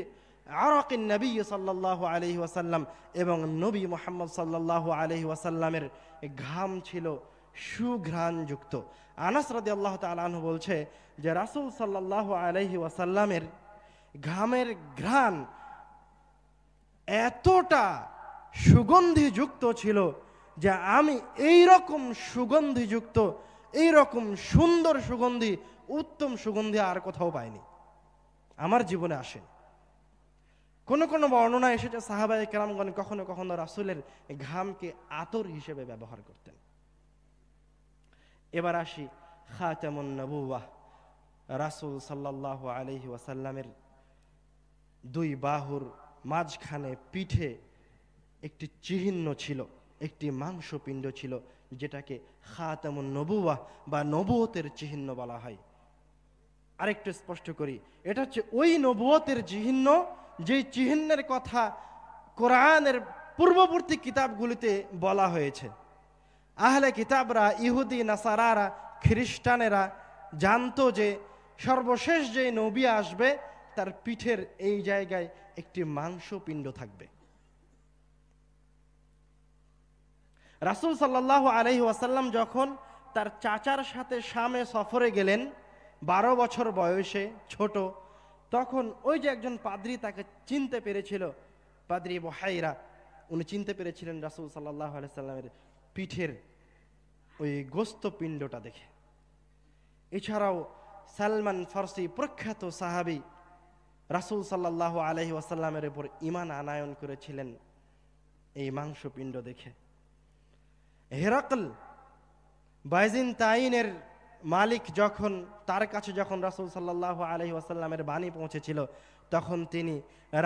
আরাকিন নবী সাল্লাল্লাহু আলাইহি ওয়াসাল্লাম, এবং নবী মুহাম্মদ সাল্লাল্লাহু আলাইহি ওয়াসাল্লামের ঘাম ছিল সুঘ্রাণযুক্ত। আনাস রাদিয়াল্লাহু তাআলা আনহু বলছে যে রাসূল সাল্লাল্লাহু আলাইহি ওয়াসাল্লামের ঘামের ঘ্রাণ এতটা সুগন্ধিযুক্ত ছিল যে আমি এই রকম সুগন্ধিযুক্ত, এই রকম সুন্দর সুগন্ধি, উত্তম সুগন্ধি আর কোথাও পাইনি, আমার জীবনে আসে। কোন কোন বর্ণনা এসেছে সাহাবায়ে কেরামগণ কখনো কখনো রাসূলের ঘামকে আতর হিসেবে ব্যবহার করতেন। এবার আসি খাতামুন নবুওয়াহ, রাসূল সাল্লাল্লাহু আলাইহি ওয়াসাল্লামের দুই বাহুর মাঝখানে পিঠে একটি চিহ্ন ছিল, একটি মাংসপিণ্ড ছিল, যেটাকে খাতামুন নবুওয়াহ বা নবুয়তের চিহ্ন বলা হয়। আরেকটু স্পষ্ট করি, এটা হচ্ছে ওই নবুয়তের চিহ্ন যে চিহ্নের কথা কোরআনের পূর্ববর্তী কিতাবগুলিতে বলা হয়েছে। আহলে কিতাবরা, ইহুদি নাসারারা, খ্রিস্টানেরা জানতো যে সর্বশেষ যে নবী আসবে তার পিঠের এই জায়গায় একটি মাংসপিণ্ড থাকবে। রাসূল সাল্লাল্লাহু আলাইহি ওয়াসাল্লাম যখন তার চাচার সাথে শামে সফরে গেলেন 12 বছর বয়সে, ছোট, তখন ওই যে একজন পাদ্রী তাকে চিনতে পেরেছিল, পাদ্রী বুহাইরা, উনি চিনতে পেরেছিলেন রাসূল সাল্লাল্লাহু আলাইহি ওয়াসাল্লামের পিঠের ওই গোস্তপিণ্ডটা দেখে। এছাড়াও সালমান ফারসি, প্রখ্যাত সাহাবী, রাসূল সাল্লাল্লাহু আলাইহি ওয়াসাল্লামের উপর ঈমান আনয়ন করেছিলেন এই মাংসপিণ্ড দেখে। হেরাকল, বাইজিন্তাইনের মালিক, যখন তার কাছে যখন রাসূল সাল্লাল্লাহু আলাইহি ওয়াসাল্লামের বাণী পৌঁছেছিল, তখন তিনি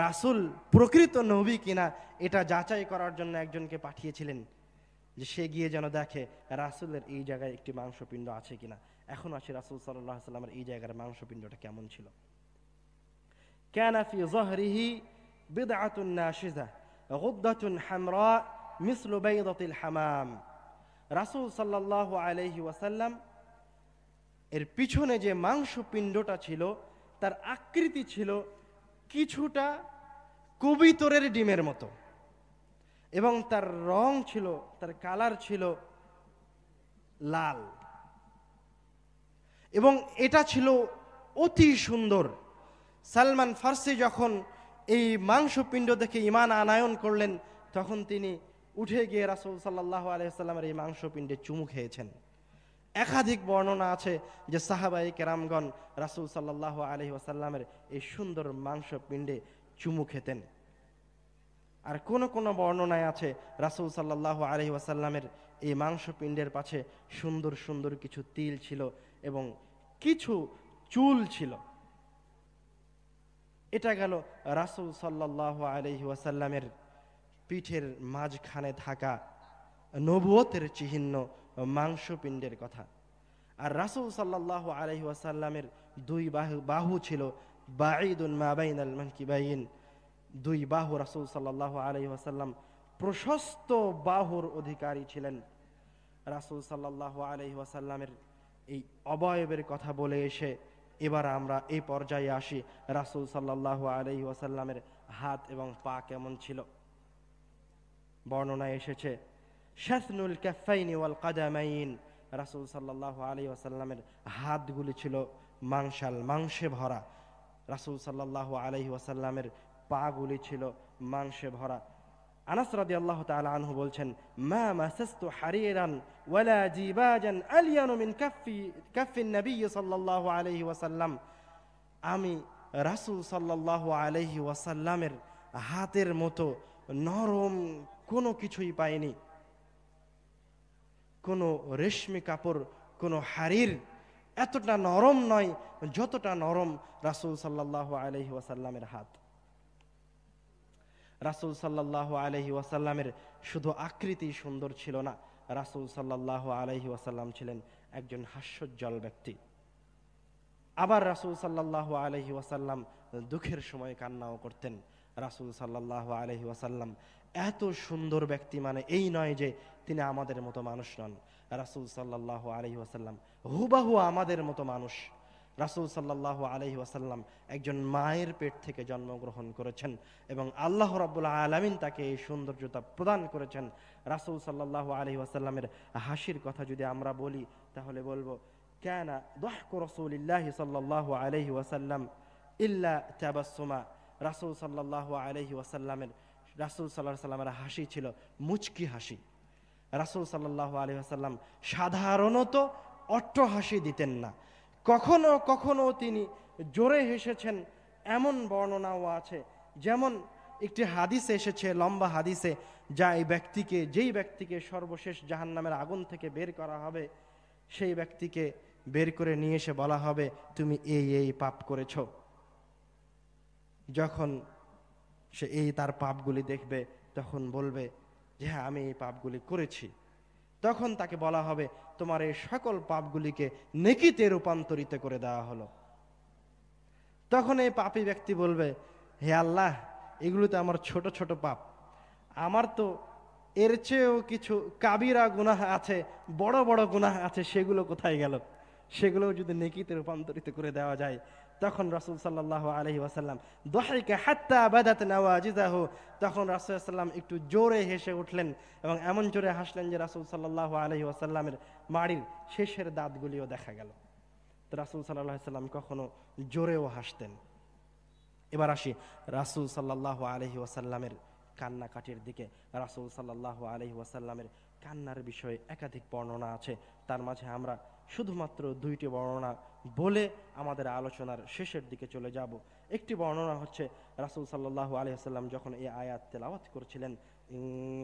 রাসূল প্রকৃত নবী কিনা এটা যাচাই করার জন্য একজনকে পাঠিয়েছিলেন, যে সে গিয়ে যেন দেখে রাসূলের এই জায়গায় একটি মাংসপিণ্ড আছে কিনা। এখন আসে রাসূল সাল্লাল্লাহু আলাইহি ওয়াসাল্লামের এই জায়গার মাংসপিণ্ডটা কেমন ছিল। কানা ফি যহরিহি বিদআতুন নাশিজা গুদ্দাতুন হামরা মিসলু বাইদাতিল হামাম। রাসূল সাল্লাল্লাহু আলাইহি ওয়াসাল্লাম এর পিছনে যে মাংসপিণ্ডটা ছিল তার আকৃতি ছিল কিছুটা কবুতরের ডিমের মতো, এবং তার রং ছিল, তার কালার ছিল লাল, এবং এটা ছিল অতি সুন্দর। সালমান ফারসি যখন এই মাংসপিণ্ড দেখে ঈমান আনয়ন করলেন, তখন তিনি উঠে গিয়ে রাসূল সাল্লাল্লাহু আলাইহি ওয়াসাল্লামের এই মাংসপিণ্ডে চুমু খেয়েছেন। একাধিক বর্ণনা আছে যে সাহাবায়ে কেরামগণ রাসূল সাল্লাল্লাহু আলাইহি ওয়াসাল্লামের এই সুন্দর মাংসপিণ্ডে চুমু খেতেন। আর কোন কোন বর্ণনায় আছে রাসূল সাল্লাল্লাহু আলাইহি ওয়াসাল্লামের এই মাংসপিণ্ডের পাশে সুন্দর সুন্দর কিছু তিল ছিল এবং কিছু চুল ছিল। এটা গেল রাসূল সাল্লাল্লাহু আলাইহি ওয়াসাল্লামের পিঠের মাঝখানে থাকা নবুয়তের চিহ্ন মাংসপিণ্ডের কথা। আর রাসূল সাল্লাল্লাহু আলাইহি ওয়াসাল্লামের দুই বাহু ছিল বাঈদুন মা বাইনাল মানকিবাইন, দুই বাহু রাসূল সাল্লাল্লাহু আলাইহি ওয়াসাল্লাম প্রশস্ত বাহুর অধিকারী ছিলেন। রাসূল সাল্লাল্লাহু আলাইহি ওয়াসাল্লামের এই অবয়বের কথা বলে এসে এবার আমরা এই পর্যায়ে আসি রাসূল সাল্লাল্লাহু আলাইহি ওয়াসাল্লামের হাত এবং পা কেমন ছিল। বর্ণনায় এসেছে শাসনুল কাফাইনি ওয়াল কাদামাইন, রাসূল সাল্লাল্লাহু আলাইহি ওয়াসাল্লামের হাতগুলি ছিল মাংসাল, মাংসে ভরা। রাসূল সাল্লাল্লাহু আলাইহি ওয়াসাল্লামের পাগুলি ছিল মাংসে ভরা। আনাস রাদিয়াল্লাহু তাআলা আনহু বলছেন, মা মাসাস্তু হারিরান ওয়ালা জিবাজান আলিয়ানু মিন কাফিন নবী সাল্লাল্লাহু আলাইহি ওয়াসাল্লাম, আমি রাসূল সাল্লাল্লাহু আলাইহি ওয়াসাল্লামের হাতের মতো নরম কোনো কিছুই পাইনি। কোনো রেশমি কাপড়, কোনো হারির এতটা নরম নয় যতটা নরম রাসূল সাল্লাল্লাহু আলাইহি ওয়াসাল্লামের হাত। রাসূল সাল্লাল্লাহু আলাইহি ওয়াসাল্লামের শুধু আকৃতি সুন্দর ছিল না, রাসূল সাল্লাল্লাহু আলাইহি ওয়াসাল্লাম ছিলেন একজন হাস্যোজ্জ্বল ব্যক্তি। আবার রাসূল সাল্লাল্লাহু আলাইহি ওয়াসাল্লাম দুঃখের সময় কান্নাও করতেন। রাসূল সাল্লাল্লাহু আলাইহি ওয়াসাল্লাম এত সুন্দর ব্যক্তি মানে এই নয় যে তিনি আমাদের মতো মানুষ নন। রাসূল সাল্লাল্লাহু আলাইহি ওয়াসাল্লাম হুবহু আমাদের মতো মানুষ। রাসূল সাল্লাল্লাহু আলাইহি ওয়াসাল্লাম একজন মায়ের পেট থেকে জন্মগ্রহণ করেছেন এবং আল্লাহ রাব্বুল আলামিন তাকে এই সৌন্দর্যতা প্রদান করেছেন। রাসূল সাল্লাল্লাহু আলাইহি ওয়াসাল্লামের হাসির কথা যদি আমরা বলি তাহলে বলবো, কানা দাহকু রাসূলিল্লাহি সাল্লাল্লাহু আলাইহি ওয়াসাল্লাম ইল্লা তাবাসসুমা। রাসূল সাল্লাল্লাহু আলাইহি ওয়াসাল্লামের হাসি ছিল মুচকি হাসি। রাসূল সাল্লাল্লাহু আলাইহি ওয়াসাল্লাম সাধারণত অট্ট হাসি দিতেন না, কখনো কখনো তিনি জোরে হেসেছেন এমন বর্ণনাও আছে। যেমন একটি হাদিসে এসেছে, লম্বা হাদিসে, যেই ব্যক্তিকে সর্বশেষ জাহান্নামের আগুন থেকে বের করা হবে, সেই ব্যক্তিকে বের করে নিয়ে এসে বলা হবে, তুমি এই পাপ করেছ। যখন সে তার পাপগুলি দেখবে তখন বলবে যে হ্যাঁ, আমি এই পাপগুলি করেছি। তখন তাকে বলা হবে, তোমার এই সকল পাপগুলিকে নেকিতে রূপান্তরিত করে দেওয়া হলো। তখন এই পাপী ব্যক্তি বলবে, হে আল্লাহ, এগুলো তো আমার ছোট ছোট পাপ, আমার তো এর চেয়েও কিছু কাবিরা গুনাহ আছে, বড় বড় গুনাহ আছে, সেগুলো কোথায় গেল? সেগুলো যদি নেকিতে রূপান্তরিত করে দেওয়া যায়। তখন রাসূল সাল্লাল্লাহু আলাইহি ওয়াসাল্লাম দাহিকা হাত্তা বাদাত নাওয়াজিজাহু, তখন রাসূল সাল্লাল্লাহু একটু জোরে হেসে উঠলেন এবং এমন জোরে হাসলেন যে রাসূল সাল্লাল্লাহু আলাইহি ওয়াসাল্লামের মাড়ির শেষের দাঁতগুলিও দেখা গেল। তো রাসূল সাল্লাল্লাহু আলাইহি ওয়াসাল্লাম কখনো জোরেও হাসতেন। এবার আসি রাসূল সাল্লাল্লাহু আলাইহি ওয়াসাল্লামের কান্নাকাটির দিকে। রাসূল সাল্লাল্লাহু আলাইহি ওয়াসাল্লামের কান্নার বিষয়ে একাধিক বর্ণনা আছে, তার মাঝে আমরা শুধুমাত্র 2টি বর্ণনা বলে আমাদের আলোচনার শেষের দিকে চলে যাব। একটি বর্ণনা হচ্ছে, রাসূল সাল্লাল্লাহু আলাইহি ওয়াসাল্লাম যখন এই আয়াত তেলাওয়াত করছিলেন, ইন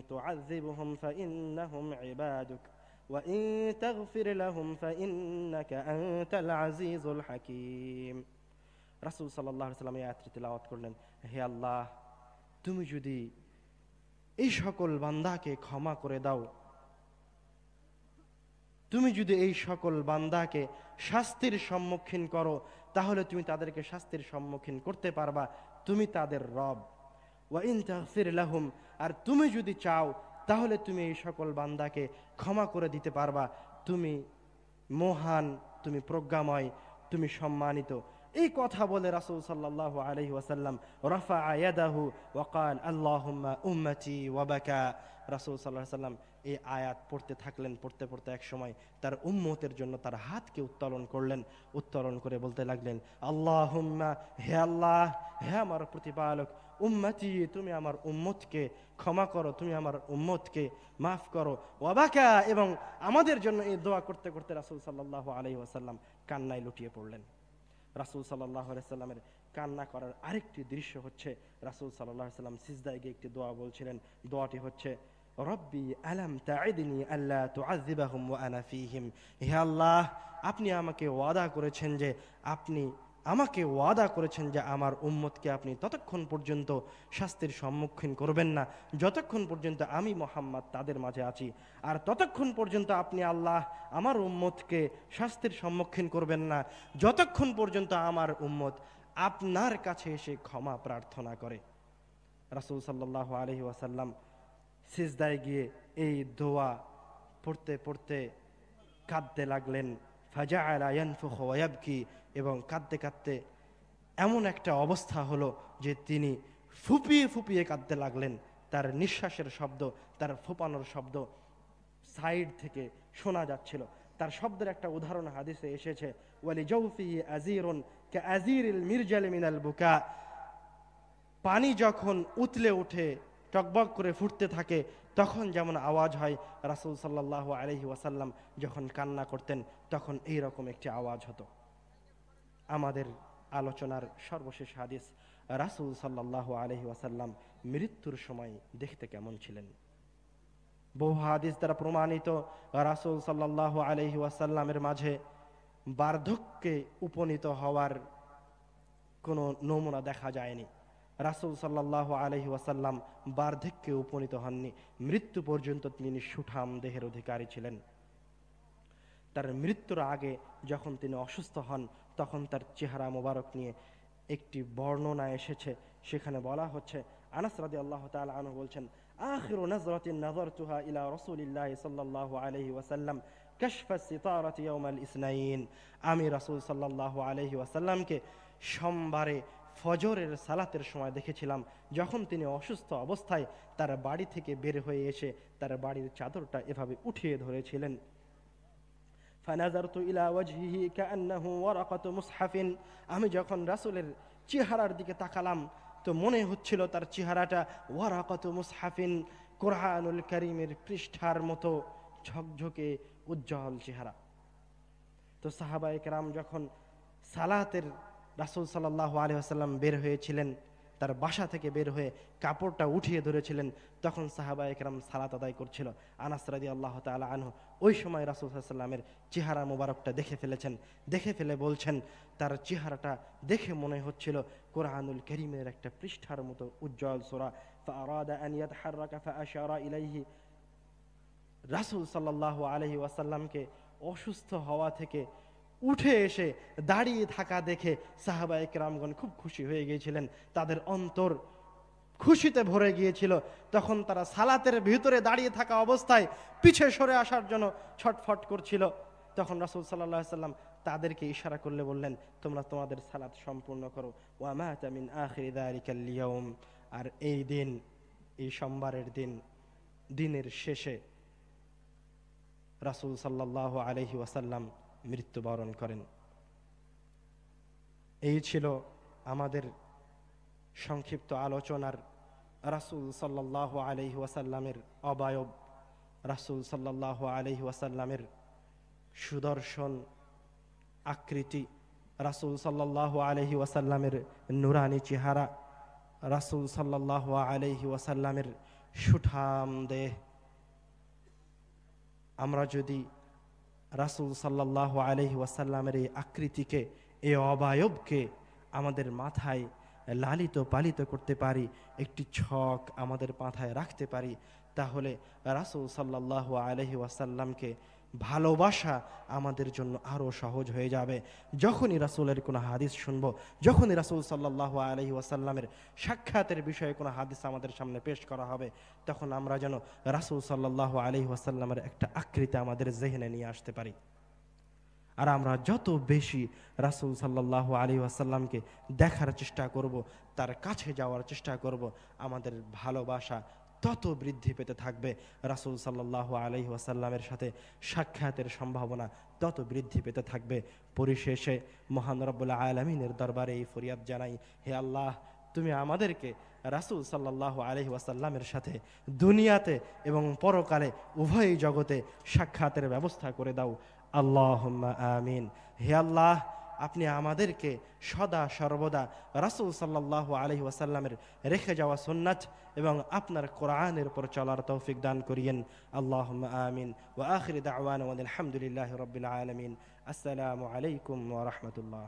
তুআযিবহুম ফাইন্নাহুম ইবাদুক ওয়া ইন তাগফির লাহুম ফাইন্নাকা আনতাল আজিজুল হাকীম। রাসূল সাল্লাল্লাহু আলাইহি ওয়াসাল্লাম এই আয়াতটি তেলাওয়াত করলেন, হে আল্লাহ, তুমি যদি এই সকল বান্দাকে ক্ষমা করে দাও, তুমি যদি এই সকল বান্দাকে শাস্তির সম্মুখীন করো, তাহলে তুমি তাদেরকে শাস্তির সম্মুখীন করতে পারবা, তুমি তাদের রব। ওয়া ইন তাগফির লাহুম, আর তুমি যদি চাও তাহলে তুমি এই সকল বান্দাকে ক্ষমা করে দিতে পারবা, তুমি মহান, তুমি প্রজ্ঞাময়, তুমি সম্মানিত। এই কথা বলে রাসূল সাল্লাল্লাহু আলাইহি ওয়াসাল্লাম রাফা'a ইয়াদাহু ওয়া ক্বাল আল্লাহুম্মা উম্মতি ওয়া বাকা। রাসূল সাল্লাল্লাহু আলাইহি ওয়াসাল্লাম এই আয়াত পড়তে থাকলেন। পড়তে পড়তে এক সময় তার উম্মতের জন্য তার হাতকে উত্তোলন করলেন। উত্তোলন করে বলতে লাগলেন, আল্লাহুম্মা, হে আল্লাহ, হে আমার প্রতিপালক, উম্মতি, তুমি আমার উম্মতকে ক্ষমা করো, তুমি আমার উম্মতকে মাফ করো, ওয়া বাকা, এবং আমাদের জন্য এই দোয়া করতে করতে রাসূল সাল্লাল্লাহু আলাইহি ওয়াসাল্লাম কান্নায় লুটিয়ে পড়লেন। রাসূল সাল্লাল্লাহু আলাইহি ওয়াসাল্লামের কান্না করার আরেকটি দৃশ্য হচ্ছে, রাসূল সাল্লাল্লাহু আলাইহি ওয়াসাল্লাম সিজদায় গিয়ে একটি দোয়া বলছিলেন। দোয়াটি হচ্ছে, রব্বি আলাম তা'iদনি আল্লা তুআযিবাহুম ওয়া আনা ফীহিম। হে আল্লাহ, আপনি আমাকে ওয়াদা করেছেন যে আমার উম্মতকে আপনি ততক্ষণ পর্যন্ত শাস্তির সম্মুখীন করবেন না যতক্ষণ পর্যন্ত আমি মুহাম্মদ তাদের মাঝে আছি, আর ততক্ষণ পর্যন্ত আপনি আল্লাহ আমার উম্মতকে শাস্তির সম্মুখীন করবেন না যতক্ষণ পর্যন্ত আমার উম্মত আপনার কাছে এসে ক্ষমা প্রার্থনা করে। রাসূল সাল্লাল্লাহু আলাইহি ওয়াসাল্লাম সিজদায় গিয়ে এই দোয়া পড়তে পড়তে কাঁদতে লাগলেন। ফাজাআলা ইয়ানফুখু ওয়া ইয়াবকি, এবং কাঁদতে কাঁদতে এমন একটা অবস্থা হলো যে তিনি ফুপিয়ে ফুপিয়ে কাঁদতে লাগলেন। তার নিঃশ্বাসের শব্দ, তার ফোপানোর শব্দ সাইড থেকে শোনা যাচ্ছিল। তার শব্দের একটা উদাহরণ হাদিসে এসেছে, ওয়ালি জাওফিহি আজিরুন কাআজিরিল মিরজাল মিনাল বুকা। পানি যখন উতলে ওঠে টকবক করে ফুটতে থাকে, তখন যেমন আওয়াজ হয়, রাসূল সাল্লাল্লাহু আলাইহি ওয়াসাল্লাম যখন কান্না করতেন তখন এই রকম একটি আওয়াজ হতো। আমাদের আলোচনার সর্বশেষ হাদিস, রাসূল সাল্লাল্লাহু আলাইহি ওয়াসাল্লাম মৃত্যুর সময় দেখতে কেমন ছিলেন। বহু হাদিস দ্বারা প্রমাণিত, রাসূল সাল্লাল্লাহু আলাইহি ওয়াসাল্লামের মাঝে বার্ধক্যে উপনীত হওয়ার কোনো নমুনা দেখা যায়নি। রাসূল সাল্লাল্লাহু আলাইহি ওয়াসাল্লাম বার্ধক্যে উপনীত হননি, মৃত্যু পর্যন্ত তিনি সুঠাম দেহের অধিকারী ছিলেন। তার মৃত্যুর আগে যখন তিনি অসুস্থ হন, তখন তার চেহারা মোবারক নিয়ে একটি বর্ণনা এসেছে, সেখানে বলা হচ্ছে, আনাস রাদিয়াল্লাহু তাআলা আনহু বলছেন, আখিরু নাযরাতিন নাযারতুহা ইলা রাসূলিল্লাহি সাল্লাল্লাহু আলাইহি ওয়াসাল্লাম কাশফাস সিতারাতি ইয়াউমাল ইসনাইন। আমি রাসূল সাল্লাল্লাহু আলাইহি ওয়াসাল্লামকে সোমবারে ফজরের সালাতের সময় দেখেছিলাম, যখন তিনি অসুস্থ অবস্থায় তার বাড়ি থেকে বের হয়ে এসে তার বাড়ির চাদরটা এভাবে উঠিয়ে ধরেছিলেন। ফানাযারতু ইলা ওয়াজহিহি কাআন্নাহু ওয়ারাকাতু মুসহাফিন। আমি যখন রাসূলের চেহারার দিকে তাকালাম তো মনে হচ্ছিল তার চেহারাটা ওয়ারাকাতু মুসহাফিন, কোরআনুল কারীমের পৃষ্ঠার মতো ঝকঝকে উজ্জ্বল চেহারা। তো সাহাবায়ে কেরাম যখন সালাতের রাসূল সাল্লাল্লাহু আলাইহি ওয়াসাল্লাম বের হয়েছিলেন, তার বাসা থেকে বের হয়ে কাপড়টা উঠিয়ে ধরেছিলেন, তখন সাহাবায়ে কেরাম সালাত আদায় করছিল। আনাস রাদিয়াল্লাহু তাআলা আনহু ওই সময় রাসূল সাল্লাল্লাহু আলাইহি ওয়াসাল্লামের চেহারা মোবারকটা দেখে ফেলেছেন। দেখে ফেলে বলছেন, তার চেহারাটা দেখে মনে হচ্ছিল কোরআনুল কারীমের একটা পৃষ্ঠার মতো উজ্জ্বল সূরা। ফাআরাদা আন ইয়াতহাররাকা ফাআশারা ইলাইহি। রাসূল সাল্লাল্লাহু আলাইহি ওয়াসাল্লামকে অসুস্থ হওয়া থেকে উঠে এসে দাঁড়িয়ে থাকা দেখে সাহাবায়ে কেরামগণ খুব খুশি হয়ে গিয়েছিলেন, তাদের অন্তর খুশিতে ভরে গিয়েছিল। তখন তারা সালাতের ভিতরে দাঁড়িয়ে থাকা অবস্থায় পিছে সরে আসার জন্য ছটফট করছিল। তখন রাসূল সাল্লাল্লাহু আলাইহি ওয়াসাল্লাম তাদেরকে ইশারা করলে বললেন, তোমরা তোমাদের সালাত সম্পূর্ণ করো। ওয়া মাতা মিন আখিরি যালিকাল ইয়াউম। আর এই দিন, এই সোমবারের দিন, দিনের শেষে রাসূল সাল্লাল্লাহু আলাইহি ওয়াসাল্লাম মৃত্যুবরণ করেন। এই ছিল আমাদের সংক্ষিপ্ত আলোচনার রাসূল সাল্লাল্লাহু আলাইহি ওয়াসাল্লামের অবয়ব, রাসূল সাল্লাল্লাহু আলাইহি ওয়াসাল্লামের সুদর্শন আকৃতি, রাসূল সাল্লাল্লাহু আলাইহি ওয়াসাল্লামের নুরানি চেহারা, রাসূল সাল্লাল্লাহু আলাইহি ওয়াসাল্লামের সুঠাম দেহ। আমরা যদি রাসূল সাল্লাল্লাহু আলাইহি ওয়াসাল্লামের এই আকৃতিকে, এই অবয়বকে আমাদের মাথায় লালিত পালিত করতে পারি, একটি ছক আমাদের মাথায় রাখতে পারি, তাহলে রাসূল সাল্লাল্লাহু আলাইহি ওয়াসাল্লামকে ভালোবাসা আমাদের জন্য আরও সহজ হয়ে যাবে। যখনই রাসূলের কোনো হাদিস শুনবো, যখনই রাসূল সাল্লাল্লাহু আলাইহি ওয়াসাল্লামের সাক্ষাতের বিষয়ে কোনো হাদিস আমাদের সামনে পেশ করা হবে, তখন আমরা যেন রাসূল সাল্লাল্লাহু আলাইহি ওয়াসাল্লামের একটা আকৃতি আমাদের জেহনে নিয়ে আসতে পারি। আর আমরা যত বেশি রাসূল সাল্লাল্লাহু আলাইহি ওয়াসাল্লামকে দেখার চেষ্টা করব, তার কাছে যাওয়ার চেষ্টা করব, আমাদের ভালোবাসা তত বৃদ্ধি পেতে থাকবে। রাসূল সাল্লাল্লাহু আলাইহি ওয়াসাল্লামের সাথে সাক্ষাতের সম্ভাবনা তত বৃদ্ধি পেতে থাকবে। পরিশেষে মহান রব্বুল আলামিনের দরবারে এই ফরিয়াদ জানাই, হে আল্লাহ, তুমি আমাদেরকে রাসূল সাল্লাল্লাহু আলাইহি ওয়াসাল্লামের সাথে দুনিয়াতে এবং পরকালে উভয় জগতে সাক্ষাতের ব্যবস্থা করে দাও। আল্লাহুম্মা আমিন। হে আল্লাহ, আপনি আমাদেরকে সদা সর্বদা রাসূল সাল্লাল্লাহু আলাইহি ওয়াসাল্লামের রেখে যাওয়া সুন্নাত এবং আপনার কোরআনের উপর চলার তৌফিক দান করিয়েন। আল্লাহুম্মা আমিন। ওয়া আখিরু দাওয়ানা আলহামদুলিল্লাহি রাব্বিল আলামিন। আসসালামু আলাইকুম ওয়া রাহমাতুল্লাহ।